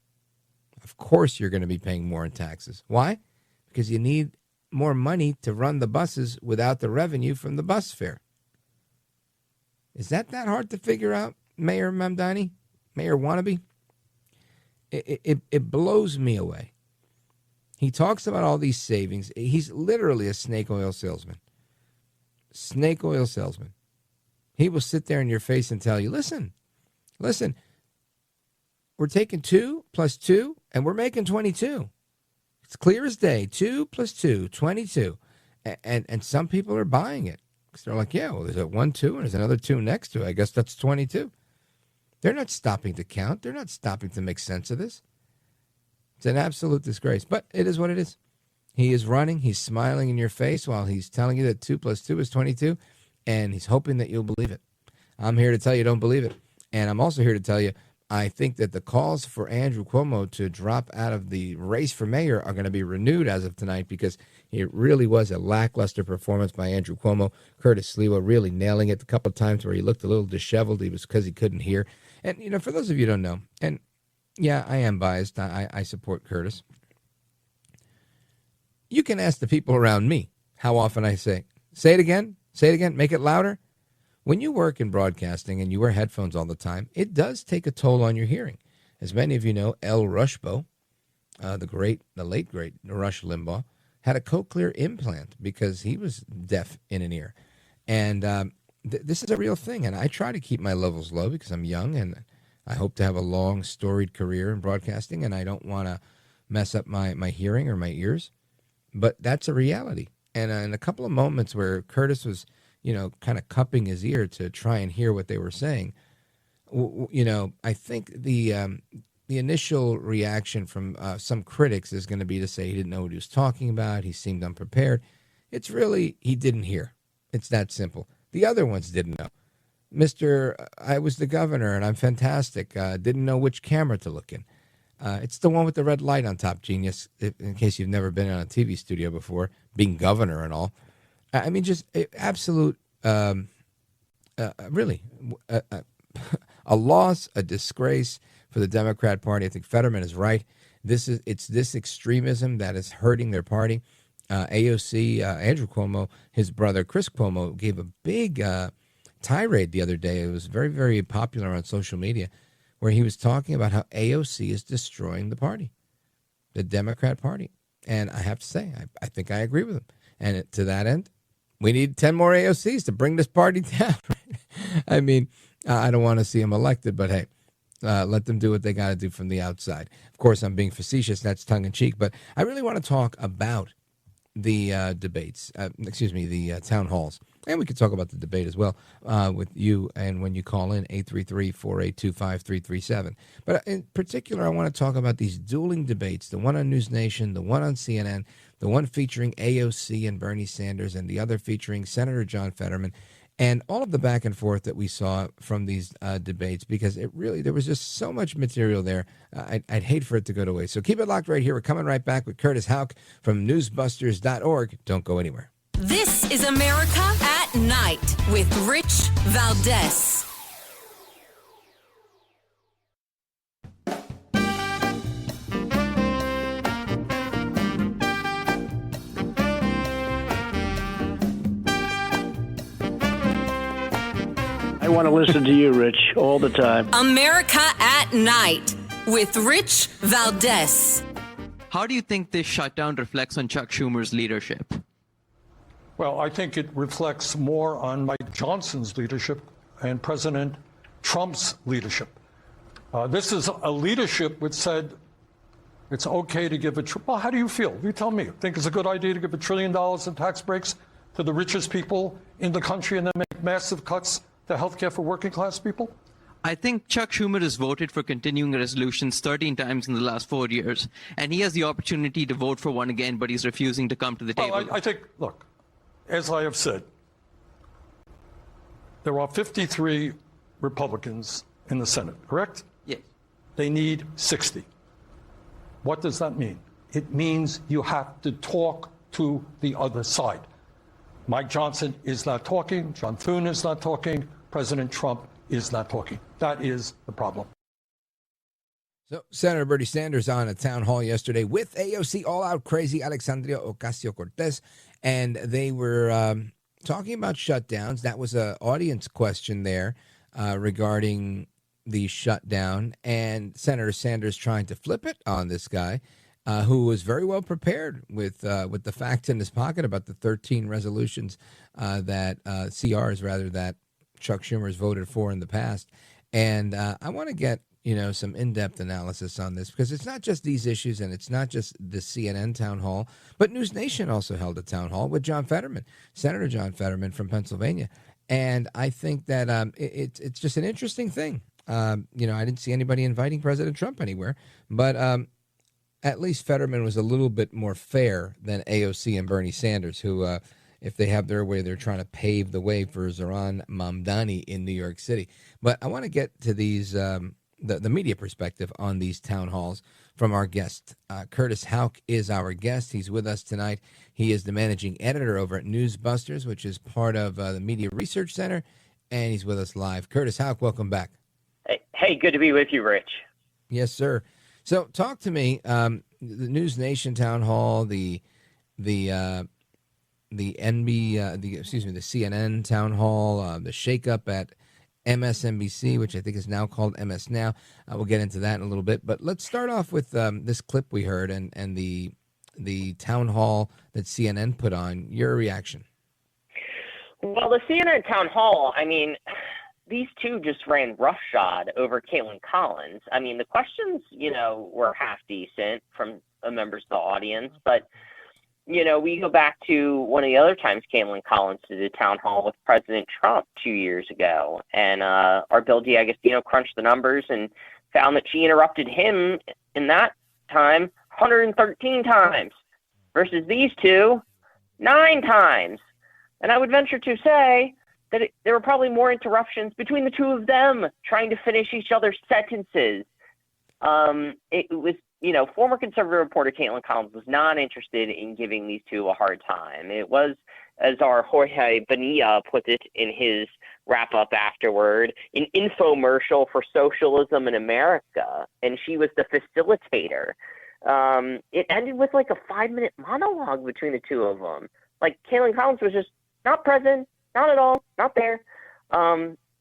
Of course you're going to be paying more in taxes. Why? Because you need more money to run the buses without the revenue from the bus fare. Is that hard to figure out, Mayor Mamdani? Mayor wannabe? It blows me away. He talks about all these savings. He's literally a snake oil salesman. Snake oil salesman. He will sit there in your face and tell you, listen, we're taking 2 plus 2, and we're making 22. It's clear as day. 2 plus 2, 22. And some people are buying it. Because they're like, yeah, well, there's a 1, 2, and there's another 2 next to it. I guess that's 22. They're not stopping to count. They're not stopping to make sense of this. It's an absolute disgrace, but it is what it is. He is running. He's smiling in your face while he's telling you that 2 plus 2 is 22, and he's hoping that you'll believe it. I'm here to tell you don't believe it, and I'm also here to tell you I think that the calls for Andrew Cuomo to drop out of the race for mayor are going to be renewed as of tonight, because it really was a lackluster performance by Andrew Cuomo. Curtis Sliwa really nailing it. A couple of times where he looked a little disheveled. It was because he couldn't hear. And, you know, for those of you who don't know, and yeah, I am biased. I support Curtis. You can ask the people around me how often I say it again, make it louder. When you work in broadcasting and you wear headphones all the time, it does take a toll on your hearing. As many of you know, El Rushbo, the late great Rush Limbaugh, had a cochlear implant because he was deaf in an ear. And this is a real thing, and I try to keep my levels low because I'm young and I hope to have a long, storied career in broadcasting, and I don't want to mess up my hearing or my ears. But that's a reality. And in a couple of moments where Curtis was, you know, kind of cupping his ear to try and hear what they were saying, you know, I think the initial reaction from some critics is going to be to say he didn't know what he was talking about. He seemed unprepared. It's really, he didn't hear. It's that simple. The other ones didn't know. I was the governor and I'm fantastic. Didn't know which camera to look in. It's the one with the red light on top, genius, in case you've never been in a TV studio before, being governor and all. I mean, just absolute, really, a loss, a disgrace for the Democrat Party. I think Fetterman is right. It's this extremism that is hurting their party. AOC, Andrew Cuomo, his brother Chris Cuomo, gave a big tirade the other day. It was very, very popular on social media, where he was talking about how AOC is destroying the party, the Democrat Party. And I have to say, I think I agree with him. And to that end, we need 10 more AOCs to bring this party down. I mean, I don't want to see them elected, but hey, let them do what they got to do from the outside. Of course, I'm being facetious. That's tongue in cheek. But I really want to talk about debates, the town halls. And we could talk about the debate as well with you. And when you call in, 833-482-5337. But in particular, I want to talk about these dueling debates, the one on NewsNation, the one on CNN, the one featuring AOC and Bernie Sanders, and the other featuring Senator John Fetterman, and all of the back and forth that we saw from these debates, because there was just so much material there. I'd hate for it to go to waste. So keep it locked right here. We're coming right back with Curtis Houck from newsbusters.org. Don't go anywhere. This is America at Night with Rich Valdes. I want to listen to you, Rich, all the time. America at Night with Rich Valdes. How do you think this shutdown reflects on Chuck Schumer's leadership? Well, I think it reflects more on Mike Johnson's leadership and President Trump's leadership. This is a leadership which said it's okay to give well, how do you feel? You tell me. Think it's a good idea to give $1 trillion in tax breaks to the richest people in the country and then make massive cuts to health care for working class people? I think Chuck Schumer has voted for continuing resolutions 13 times in the last 4 years, and he has the opportunity to vote for one again, but he's refusing to come to the table. I think, look, as I have said, there are 53 Republicans in the Senate, correct? Yes. They need 60. What does that mean? It means you have to talk to the other side. Mike Johnson is not talking. John Thune is not talking. President Trump is not talking. That is the problem. So Senator Bernie Sanders on a town hall yesterday with AOC all-out crazy Alexandria Ocasio-Cortez, and they were talking about shutdowns. That was an audience question there regarding the shutdown, and Senator Sanders trying to flip it on this guy who was very well prepared with the facts in his pocket about the 13 resolutions CRs that Chuck Schumer has voted for in the past. And I want to get some in-depth analysis on this, because it's not just these issues and it's not just the CNN town hall, but NewsNation also held a town hall with John Fetterman, Senator John Fetterman from Pennsylvania. And I think that it's just an interesting thing. I didn't see anybody inviting President Trump anywhere, but at least Fetterman was a little bit more fair than AOC and Bernie Sanders, who, if they have their way, they're trying to pave the way for Zohran Mamdani in New York City. But I want to get to these the media perspective on these town halls from our guest. Curtis Houck is our guest. He's with us tonight. He is the managing editor over at NewsBusters, which is part of the Media Research Center, and he's with us live. Curtis Houck, welcome back. Hey, good to be with you, Rich. Yes, sir. So talk to me. The NewsNation town hall, the CNN town hall, the shakeup at MSNBC, which I think is now called MS Now. We'll get into that in a little bit. But let's start off with this clip we heard and the town hall that CNN put on. Your reaction? Well, the CNN town hall, I mean, these two just ran roughshod over Caitlin Collins. I mean, the questions, were half decent from members of the audience, but we go back to one of the other times Caitlin Collins did a town hall with President Trump 2 years ago. And our Bill D'Agostino crunched the numbers and found that she interrupted him in that time 113 times versus these two 9 times. And I would venture to say that there were probably more interruptions between the two of them trying to finish each other's sentences. It was, former conservative reporter Caitlin Collins was not interested in giving these two a hard time. It was, as our Jorge Bonilla put it in his wrap-up afterward, an infomercial for socialism in America, and she was the facilitator. It ended with like a 5-minute monologue between the two of them. Like, Caitlin Collins was just not present, not at all, not there.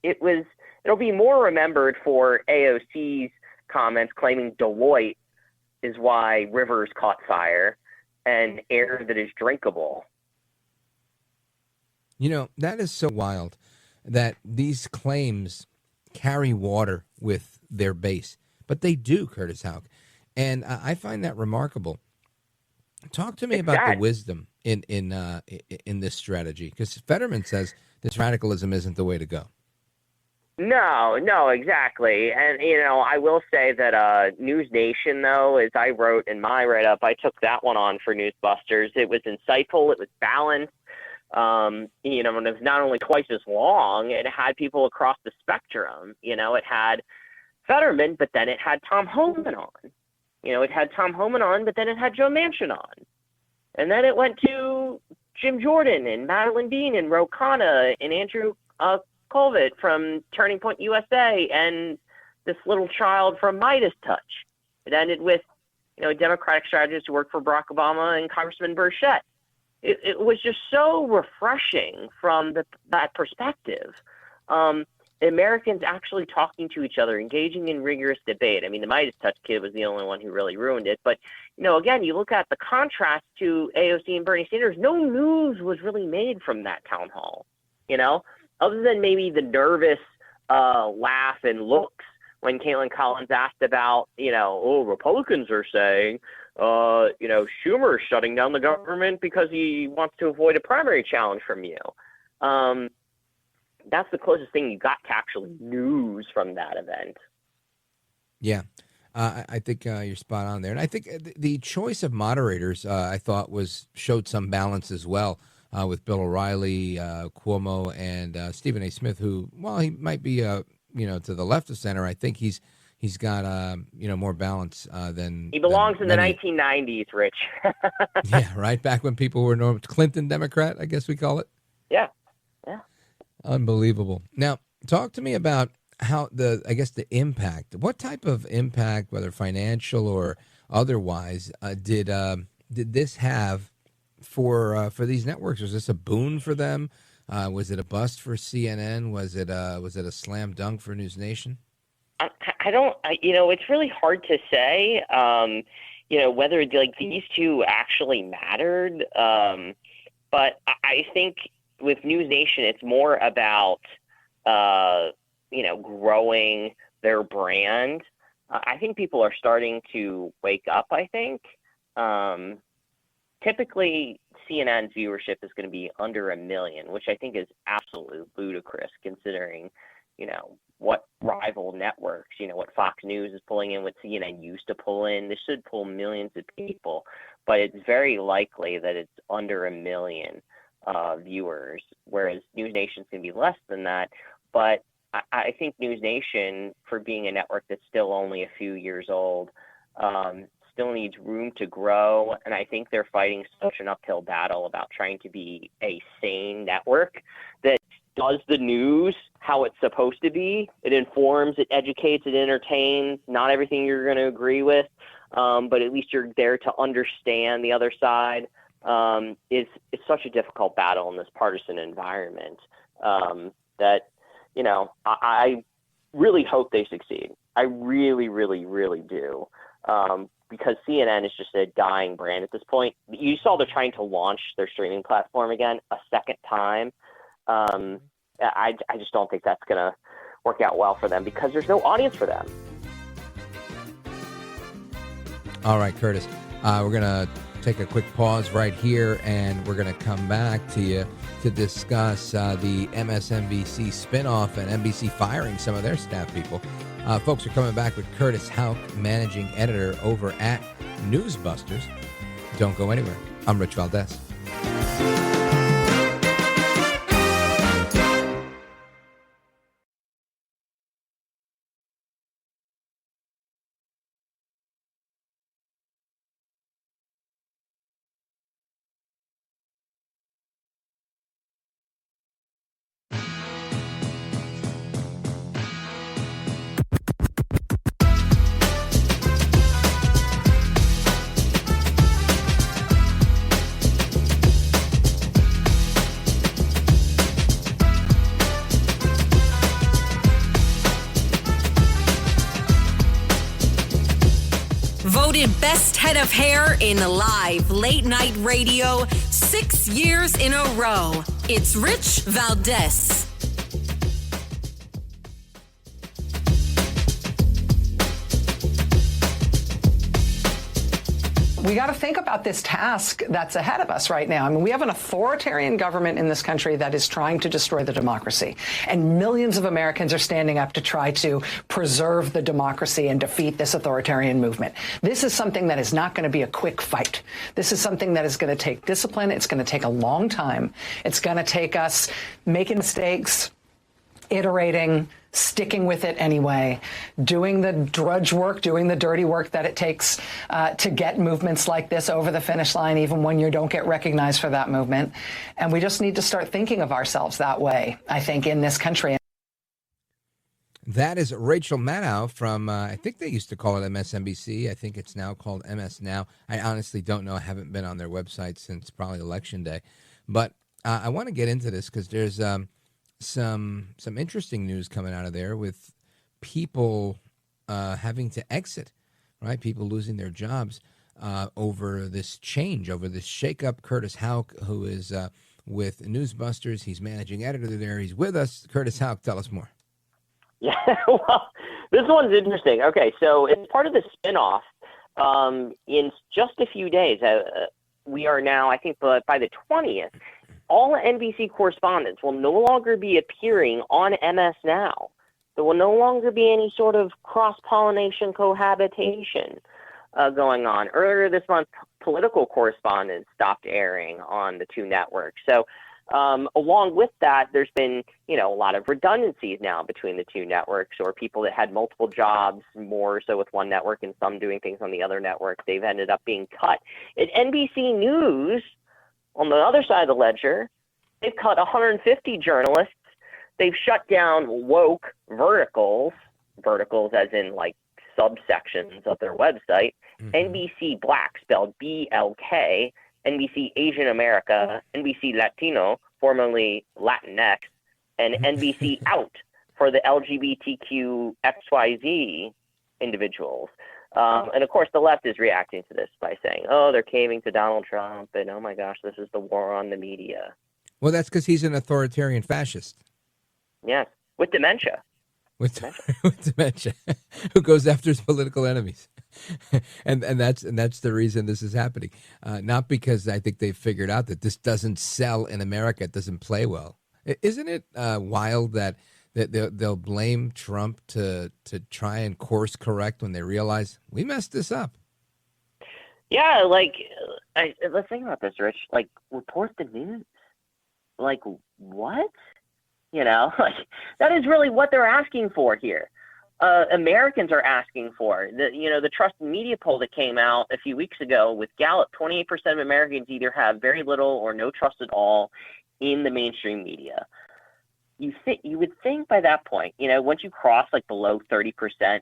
It'll be more remembered for AOC's comments claiming Deloitte is why rivers caught fire and air that is drinkable. That is so wild that these claims carry water with their base, but they do, Curtis Houck. And I find that remarkable. Talk to me about the wisdom in this strategy? Because Fetterman says this radicalism isn't the way to go. No, exactly. And, I will say that NewsNation, though, as I wrote in my write-up, I took that one on for NewsBusters. It was insightful. It was balanced. And it was not only twice as long, it had people across the spectrum. It had Fetterman, but then it had Tom Homan on. It had Tom Homan on, but then it had Joe Manchin on. And then it went to Jim Jordan and Madeline Bean and Ro Khanna and Andrew Colvett from Turning Point USA and this little child from Midas Touch. It ended with, a Democratic strategist who worked for Barack Obama and Congressman Burchett. It was just so refreshing from that perspective. Americans actually talking to each other, engaging in rigorous debate. I mean, the Midas Touch kid was the only one who really ruined it. But, again, you look at the contrast to AOC and Bernie Sanders, no news was really made from that town hall, other than maybe the nervous laugh and looks when Caitlin Collins asked about, Republicans are saying, Schumer's shutting down the government because he wants to avoid a primary challenge from you. That's the closest thing you got to actually news from that event. Yeah, I think you're spot on there. And I think the choice of moderators, I thought, showed some balance as well with Bill O'Reilly, Cuomo, and Stephen A. Smith, who, while he might be, to the left of center, I think he's got, more balance than... He belongs in the 1990s, Rich. Yeah, right? Back when people were Clinton Democrat, I guess we call it. Yeah. Unbelievable. Now, talk to me about how the impact. What type of impact, whether financial or otherwise, did this have for these networks? Was this a boon for them? Was it a bust for CNN? Was it a slam dunk for NewsNation? It's really hard to say. Whether these two actually mattered. But I think with NewsNation, it's more about, growing their brand. I think people are starting to wake up, I think. Typically, CNN's viewership is going to be under 1 million, which I think is absolutely ludicrous considering, what rival networks, what Fox News is pulling in, what CNN used to pull in. This should pull millions of people, but it's very likely that it's under 1 million viewers, whereas NewsNation's going to be less than that. But I think NewsNation, for being a network that's still only a few years old, still needs room to grow. And I think they're fighting such an uphill battle about trying to be a sane network that does the news how it's supposed to be. It informs, it educates, it entertains. Not everything you're going to agree with, but at least you're there to understand the other side. It's such a difficult battle in this partisan environment that, I really hope they succeed. I really, really, really do. Because CNN is just a dying brand at this point. You saw they're trying to launch their streaming platform again a second time. I just don't think that's going to work out well for them because there's no audience for them. All right, Curtis. We're going to take a quick pause right here, and we're going to come back to you to discuss the MSNBC spinoff and NBC firing some of their staff people. Folks, are coming back with Curtis Houck, managing editor over at NewsBusters. Don't go anywhere. I'm Rich Valdes. Voted best head of hair in live late night radio 6 years in a row. It's Rich Valdes. we got to think about this task that's ahead of us right now. I mean, we have an authoritarian government in this country that is trying to destroy the democracy, and millions of Americans are standing up to try to preserve the democracy and defeat this authoritarian movement. This is something that is not going to be a quick fight. This is something that is going to take discipline. It's going to take a long time. It's going to take us making mistakes, iterating, sticking with it anyway, doing the drudge work, doing the dirty work that it takes to get movements like this over the finish line, even when you don't get recognized for that movement. And we just need to start thinking of ourselves that way, I think, in this country. That is Rachel Maddow from, I think they used to call it MSNBC. I think it's now called MS Now. I honestly don't know. I haven't been on their website since probably Election Day. But I want to get into this because there's some interesting news coming out of there with people having to exit, right? People losing their jobs over this change, over this shakeup. Curtis Houck, who is with NewsBusters, he's managing editor there. He's with us. Curtis Houck, tell us more. Yeah, well, this one's interesting. Okay, so it's part of the spinoff. In just a few days, we are now, I think, by the 20th, all NBC correspondents will no longer be appearing on MS Now. There will no longer be any sort of cross-pollination cohabitation going on. Earlier this month, political correspondents stopped airing on the two networks. So along with that, there's been, a lot of redundancies now between the two networks, or people that had multiple jobs, more so with one network and some doing things on the other network. They've ended up being cut. At NBC News, on the other side of the ledger, they've cut 150 journalists. They've shut down woke verticals as in like subsections of their website. NBC Black, spelled BLK, NBC Asian America, NBC Latino, formerly Latinx, and NBC Out for the LGBTQ XYZ individuals. And of course, the left is reacting to this by saying, oh, they're caving to Donald Trump, and oh my gosh, this is the war on the media. Well, that's because he's an authoritarian fascist. Yes, with dementia. With dementia, who goes after his political enemies. and that's the reason this is happening. Not because I think they've figured out that this doesn't sell in America, it doesn't play well. Isn't it wild that they'll blame Trump to try and course correct when they realize we messed this up? Yeah, let's think about this, Rich. Report the news. What? That is really what they're asking for here. Americans are asking for. The trusted media poll that came out a few weeks ago with Gallup, 28% of Americans either have very little or no trust at all in the mainstream media. You would think by that point, once you cross below 30%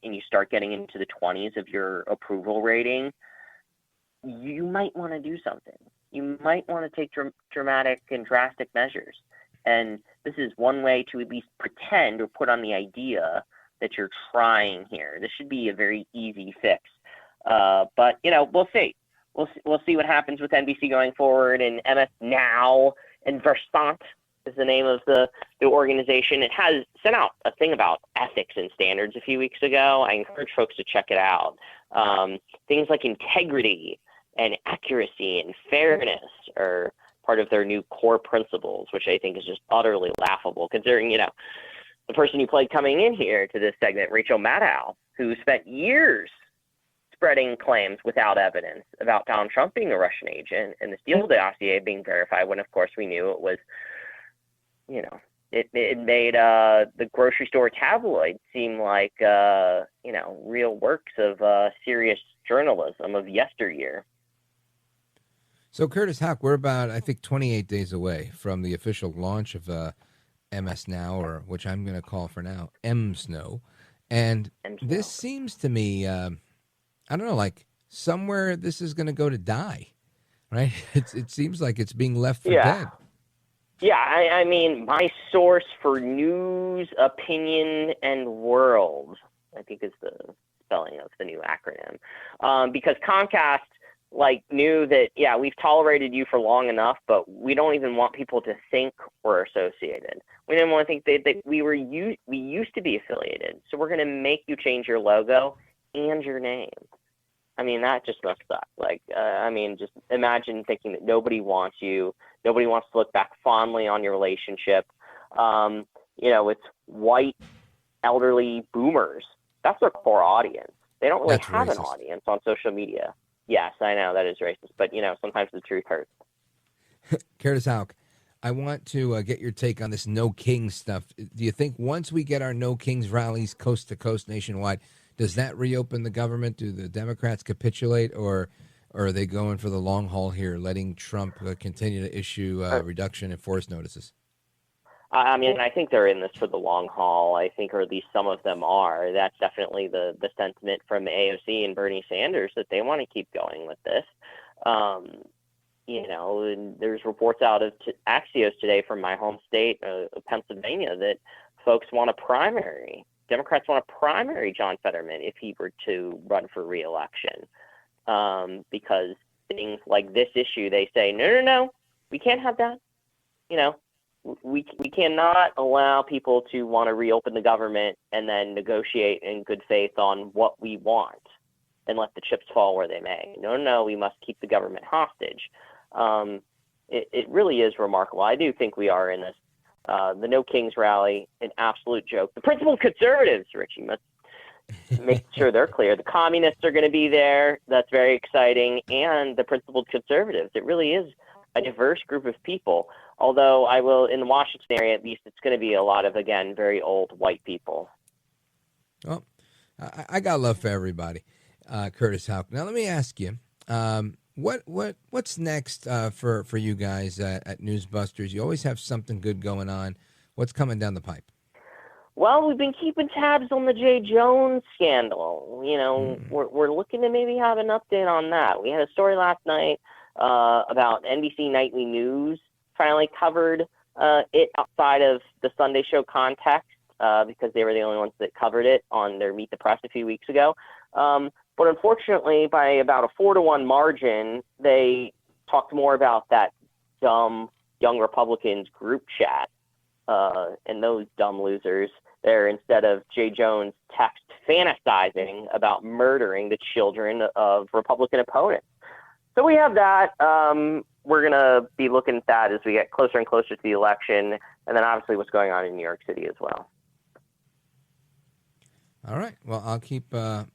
and you start getting into the 20s of your approval rating, you might want to do something. You might want to take dramatic and drastic measures. And this is one way to at least pretend or put on the idea that you're trying here. This should be a very easy fix. But we'll see. We'll see what happens with NBC going forward. And MS Now and Versant is the name of the organization. It has sent out a thing about ethics and standards a few weeks ago. I encourage folks to check it out. Things like integrity and accuracy and fairness are part of their new core principles, which I think is just utterly laughable, considering, the person you played coming in here to this segment, Rachel Maddow, who spent years spreading claims without evidence about Donald Trump being a Russian agent and the Steele dossier being verified, when, of course, we knew it was, it made the grocery store tabloid seem like, real works of serious journalism of yesteryear. So, Curtis Houck, we're about, I think, 28 days away from the official launch of MS Now, or which I'm going to call for now, MSNO. And this seems to me, I don't know, somewhere this is going to go to die, right? It seems like it's being left for dead. Yeah, I mean, my source for news, opinion, and world, I think is the spelling of the new acronym, because Comcast knew that, yeah, we've tolerated you for long enough, but we don't even want people to think we're associated. We didn't want to think that we used to be affiliated. So we're going to make you change your logo and your name. I mean, that just must suck. Like, I mean, just imagine thinking that nobody wants you. Nobody wants to look back fondly on your relationship. You know, it's white, elderly boomers. That's their core audience. They don't really have an audience on social media. Yes, I know that is racist, but, you know, sometimes the truth hurts. Curtis Houck, I want to get your take on this no kings stuff. Do you think once we get our no kings rallies coast to coast nationwide, does that reopen the government? Do the Democrats capitulate, or are they going for the long haul here, letting Trump continue to issue reduction in force notices? I mean, I think they're in this for the long haul. I think, or at least some of them are. That's definitely the sentiment from AOC and Bernie Sanders, that they want to keep going with this. You know, and there's reports out of Axios today from my home state of Pennsylvania that folks want a primary. Democrats want to primary John Fetterman if he were to run for re-election, because things like this issue, they say, no, we can't have that. You know, we cannot allow people to want to reopen the government and then negotiate in good faith on what we want and let the chips fall where they may. No, we must keep the government hostage. It really is remarkable. I do think we are in this. The No Kings rally, an absolute joke. The principled conservatives, Richie, must make sure they're clear. The communists are going to be there. That's very exciting. And the principled conservatives. It really is a diverse group of people. Although I will, in the Washington area at least, it's going to be a lot of, again, very old white people. Well, I got love for everybody, Curtis Houck. Now, let me ask you, what's next for you guys at NewsBusters? You always have something good going on. What's coming down the pipe? Well, we've been keeping tabs on the Jay Jones scandal. You know, we're looking to maybe have an update on that. We had a story last night about NBC Nightly News finally covered it outside of the Sunday show context because they were the only ones that covered it on their Meet the Press a few weeks ago. But unfortunately, by about a 4-1 margin, they talked more about that dumb young Republicans group chat and those dumb losers there instead of Jay Jones text fantasizing about murdering the children of Republican opponents. So we have that. We're going to be looking at that as we get closer and closer to the election, and then obviously what's going on in New York City as well. All right. Well, I'll keep my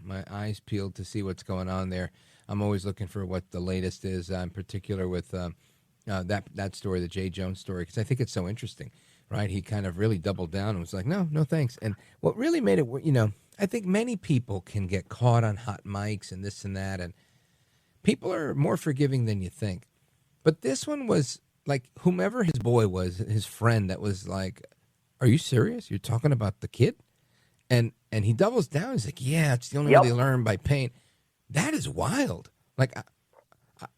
my eyes peeled to see what's going on there. I'm always looking for what the latest is, in particular with that story, the Jay Jones story, because I think it's so interesting, right? He kind of really doubled down and was like, no thanks. And what really made it, I think many people can get caught on hot mics and this and that, and people are more forgiving than you think. But this one was like, whomever his boy was, his friend, that was like, are you serious? You're talking about the kid? And he doubles down. He's like, yeah, it's the only way they learn, by pain. That is wild. Like,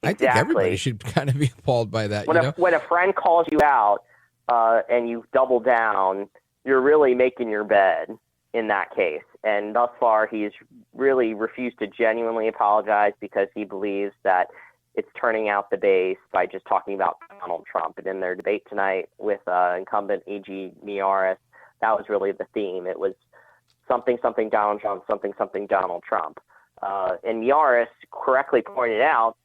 I think everybody should kind of be appalled by that. When a friend calls you out and you double down, you're really making your bed in that case. And thus far, he's really refused to genuinely apologize because he believes that it's turning out the base by just talking about Donald Trump. And in their debate tonight with incumbent AG Miyares, that was really the theme. It was something Donald Trump, something Donald Trump. And Miyares correctly pointed out,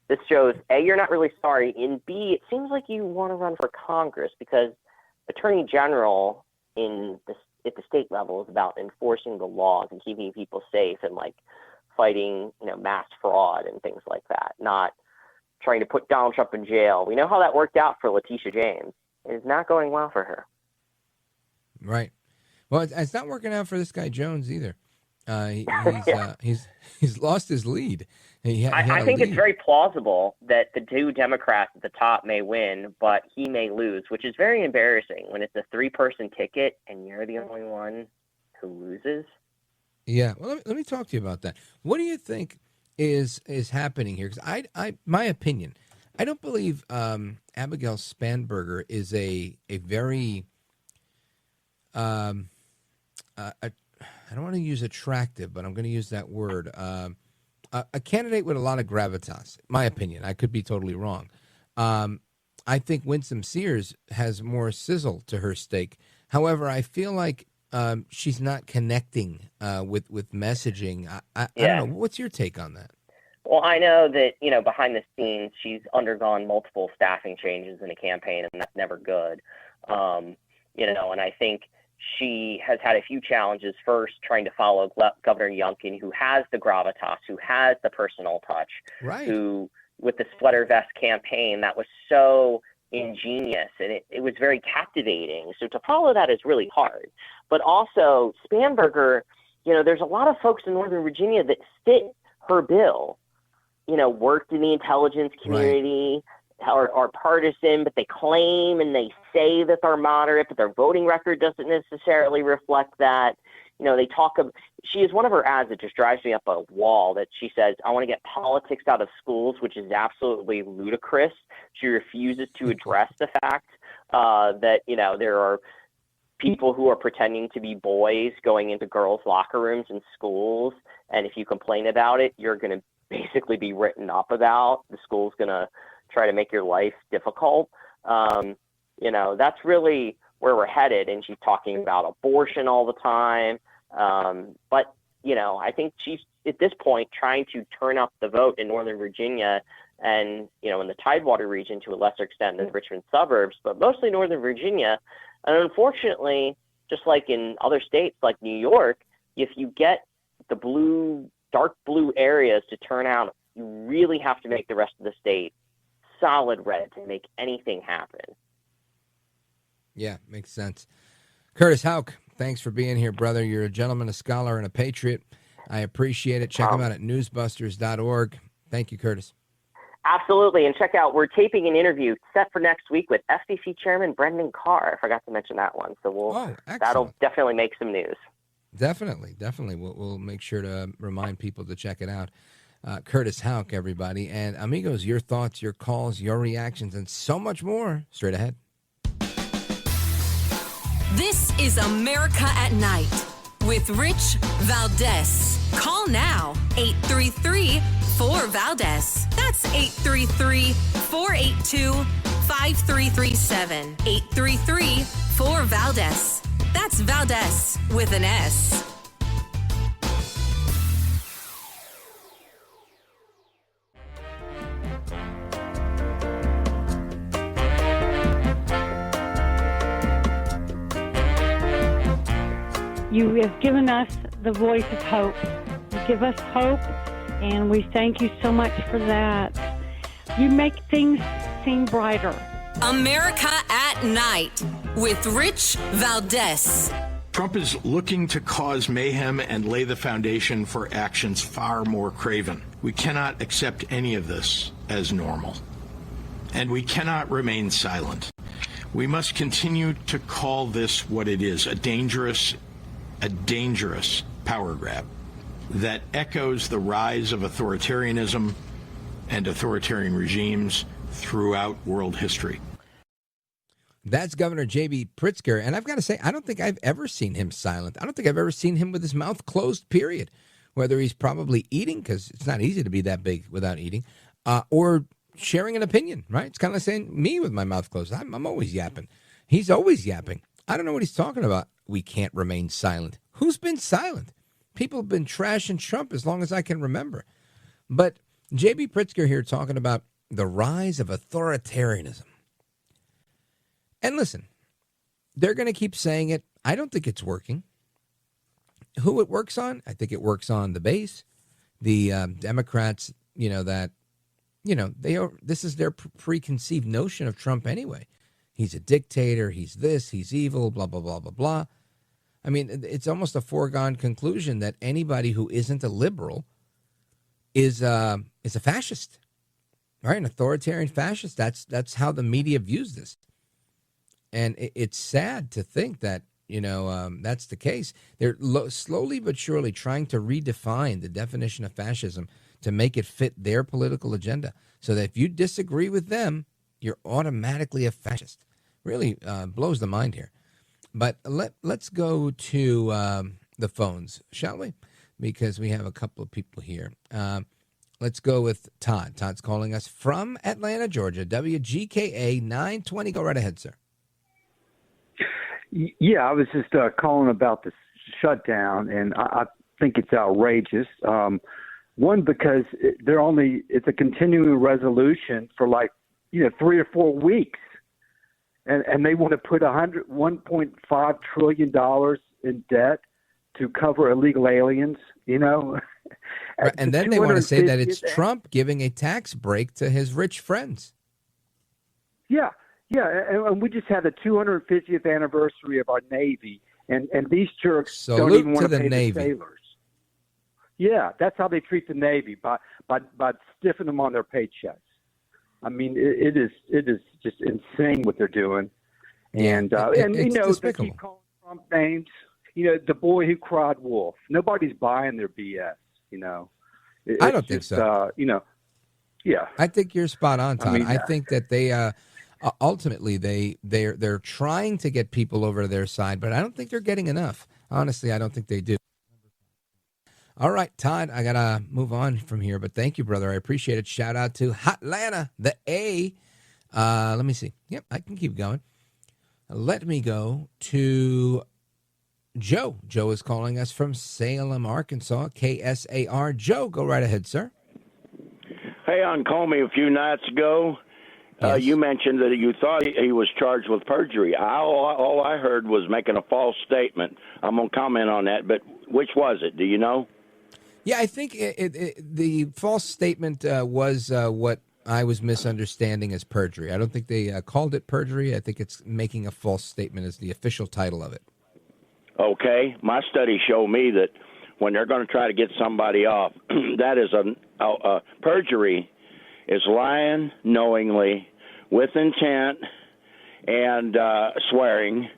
this shows, A, you're not really sorry, and B, it seems like you want to run for Congress because Attorney General at the state level is about enforcing the laws and keeping people safe and like fighting, mass fraud and things like that, not trying to put Donald Trump in jail. We know how that worked out for Letitia James. It is not going well for her. Right. Well, it's not working out for this guy Jones either. He's lost his lead. I think it's very plausible that the two Democrats at the top may win, but he may lose, which is very embarrassing when it's a 3-person ticket and you're the only one who loses. Yeah. Well, let me talk to you about that. What do you think is happening here? Because my opinion, I don't believe Abigail Spanberger is a very I don't want to use attractive, but I'm going to use that word. A candidate with a lot of gravitas, my opinion. I could be totally wrong. I think Winsome Sears has more sizzle to her steak. However, I feel like she's not connecting with messaging. I Yeah. don't know. What's your take on that? Well, I know that, behind the scenes, she's undergone multiple staffing changes in the campaign, and that's never good. And I think she has had a few challenges. First, trying to follow Governor Youngkin, who has the gravitas, who has the personal touch, right? Who, with the sweater vest campaign, that was so ingenious, and it was very captivating. So to follow that is really hard. But also, Spanberger, there's a lot of folks in Northern Virginia that fit her bill. Worked in the intelligence community, are partisan, but they claim and they say that they're moderate, but their voting record doesn't necessarily reflect that. They talk of, she is one of her ads that just drives me up a wall, that she says, I want to get politics out of schools, which is absolutely ludicrous. She refuses to address the fact that, there are people who are pretending to be boys going into girls' locker rooms in schools. And if you complain about it, you're going to basically be written up about. The school's going to try to make your life difficult. That's really where we're headed. And she's talking about abortion all the time. But I think she's at this point trying to turn up the vote in Northern Virginia and, in the Tidewater region to a lesser extent than the Richmond suburbs, but mostly Northern Virginia. And unfortunately, just like in other states like New York, if you get the dark blue areas to turn out, you really have to make the rest of the state solid red to make anything happen. Yeah, makes sense. Curtis Houck, thanks for being here, brother. You're a gentleman, a scholar, and a patriot. I appreciate it. Check him out at newsbusters.org. Thank you, Curtis. Absolutely. And check out, we're taping an interview set for next week with FCC Chairman Brendan Carr. I forgot to mention that one. So that'll definitely make some news. Definitely. We'll make sure to remind people to check it out. Curtis Houck, everybody. And amigos, your thoughts, your calls, your reactions, and so much more straight ahead. This is America at Night with Rich Valdes. Call now, 833-4-VALDES. That's 833-482-5337. 833-4-VALDES. That's Valdes with an S. You have given us the voice of hope. You give us hope, and we thank you so much for that. You make things seem brighter. America at Night with Rich Valdes. Trump is looking to cause mayhem and lay the foundation for actions far more craven. We cannot accept any of this as normal, and we cannot remain silent. We must continue to call this what it is, a dangerous power grab that echoes the rise of authoritarianism and authoritarian regimes throughout world history. That's Governor J.B. Pritzker, and I've got to say, I don't think I've ever seen him silent. I don't think I've ever seen him with his mouth closed, period. Whether he's probably eating, because it's not easy to be that big without eating, or sharing an opinion, right? It's kind of like saying me with my mouth closed. I'm always yapping. He's always yapping. I don't know what he's talking about. We can't remain silent. Who's been silent? People have been trashing Trump as long as I can remember. But J.B. Pritzker here talking about the rise of authoritarianism. And listen, they're going to keep saying it. I don't think it's working. Who it works on? I think it works on the base. The Democrats, this is their preconceived notion of Trump anyway. He's a dictator. He's this. He's evil. Blah, blah, blah, blah, blah. I mean, it's almost a foregone conclusion that anybody who isn't a liberal is a fascist, right? An authoritarian fascist. That's how the media views this. And it's sad to think that, that's the case. They're slowly but surely trying to redefine the definition of fascism to make it fit their political agenda. So that if you disagree with them, you're automatically a fascist. Really blows the mind here. But let's go to the phones, shall we? Because we have a couple of people here. Let's go with Todd. Todd's calling us from Atlanta, Georgia. WGKA 920. Go right ahead, sir. Yeah, I was just calling about the shutdown, and I think it's outrageous. One, because it's a continuing resolution for 3 or 4 weeks, and they want to put $1.5 trillion in debt to cover illegal aliens. Right, and then they want to say that it's Trump giving a tax break to his rich friends. Yeah, and we just had the 250th anniversary of our Navy, and these jerks don't even want to pay the sailors. Yeah, that's how they treat the Navy, by stiffing them on their paychecks. I mean, it is just insane what they're doing, and they keep calling Trump names. The boy who cried wolf. Nobody's buying their BS. I don't think so. Yeah. I think you're spot on, Todd. I think that they ultimately they're trying to get people over to their side, but I don't think they're getting enough. Honestly, I don't think they do. All right, Todd, I gotta move on from here, but thank you, brother. I appreciate it. Shout out to Hotlanta, the A. Let me see. Yep, I can keep going. Let me go to Joe. Joe is calling us from Salem, Arkansas, KSAR. Joe, go right ahead, sir. Hey, on Comey a few nights ago, yes. You mentioned that you thought he was charged with perjury. All I heard was making a false statement. I'm going to comment on that, but which was it? Do you know? Yeah, I think the false statement was what I was misunderstanding as perjury. I don't think they called it perjury. I think it's making a false statement is the official title of it. Okay. My studies show me that when they're going to try to get somebody off, that is a perjury is lying knowingly with intent and swearing,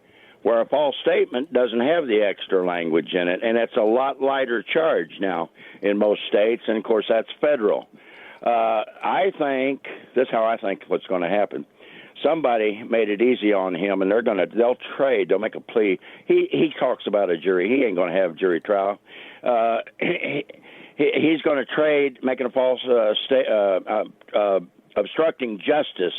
where a false statement doesn't have the extra language in it, and it's a lot lighter charge now in most states, and of course that's federal. I think this is how I think what's going to happen. Somebody made it easy on him, and they'll trade. They'll make a plea. He talks about a jury. He ain't going to have a jury trial. He's going to trade, making a false obstructing justice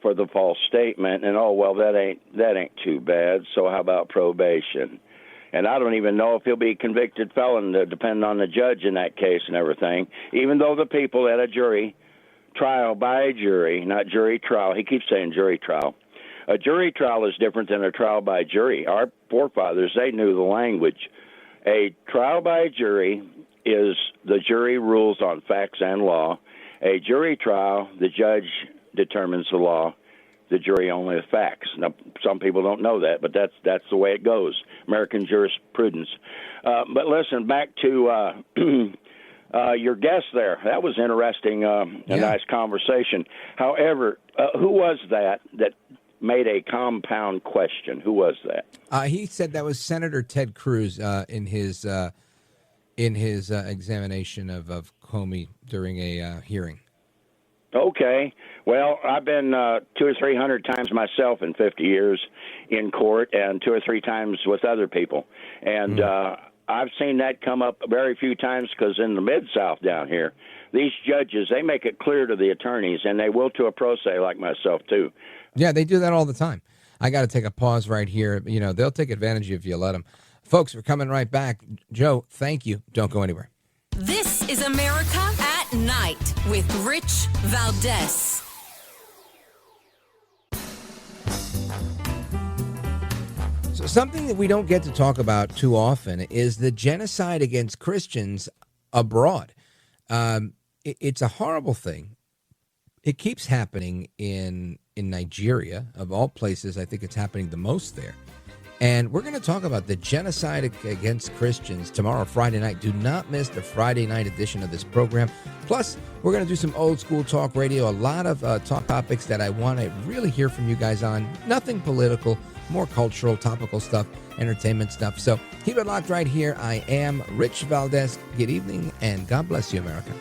for the false statement. And that ain't too bad. So how about probation? And I don't even know if he'll be convicted felon, depending on the judge in that case and everything. Even though the people at a jury trial by jury, not jury trial. He keeps saying jury trial. A jury trial is different than a trial by jury. Our forefathers, they knew the language. A trial by jury is the jury rules on facts and law. A jury trial, the judge determines the law. The jury only the facts. Now, some people don't know that, but that's the way it goes. American jurisprudence. But listen, back to your guest there. That was interesting, a nice conversation. However, who was that made a compound question? Who was that? He said that was Senator Ted Cruz in his examination of Comey during a hearing. Okay. Well, I've been 200 or 300 times myself in 50 years in court, and 2 or 3 times with other people. And I've seen that come up very few times because in the Mid-South down here, these judges, they make it clear to the attorneys, and they will to a pro se like myself, too. Yeah, they do that all the time. I got to take a pause right here. They'll take advantage if you let them. Folks, we're coming right back. Joe, thank you. Don't go anywhere. This is America at Night with Rich Valdes. So something that we don't get to talk about too often is the genocide against Christians abroad. It's a horrible thing. It keeps happening in Nigeria, of all places. I think it's happening the most there. And we're going to talk about the genocide against Christians tomorrow, Friday night. Do not miss the Friday night edition of this program. Plus, we're going to do some old school talk radio, a lot of talk topics that I want to really hear from you guys on. Nothing political, more cultural, topical stuff, entertainment stuff. So keep it locked right here. I am Rich Valdes. Good evening, and God bless you, America.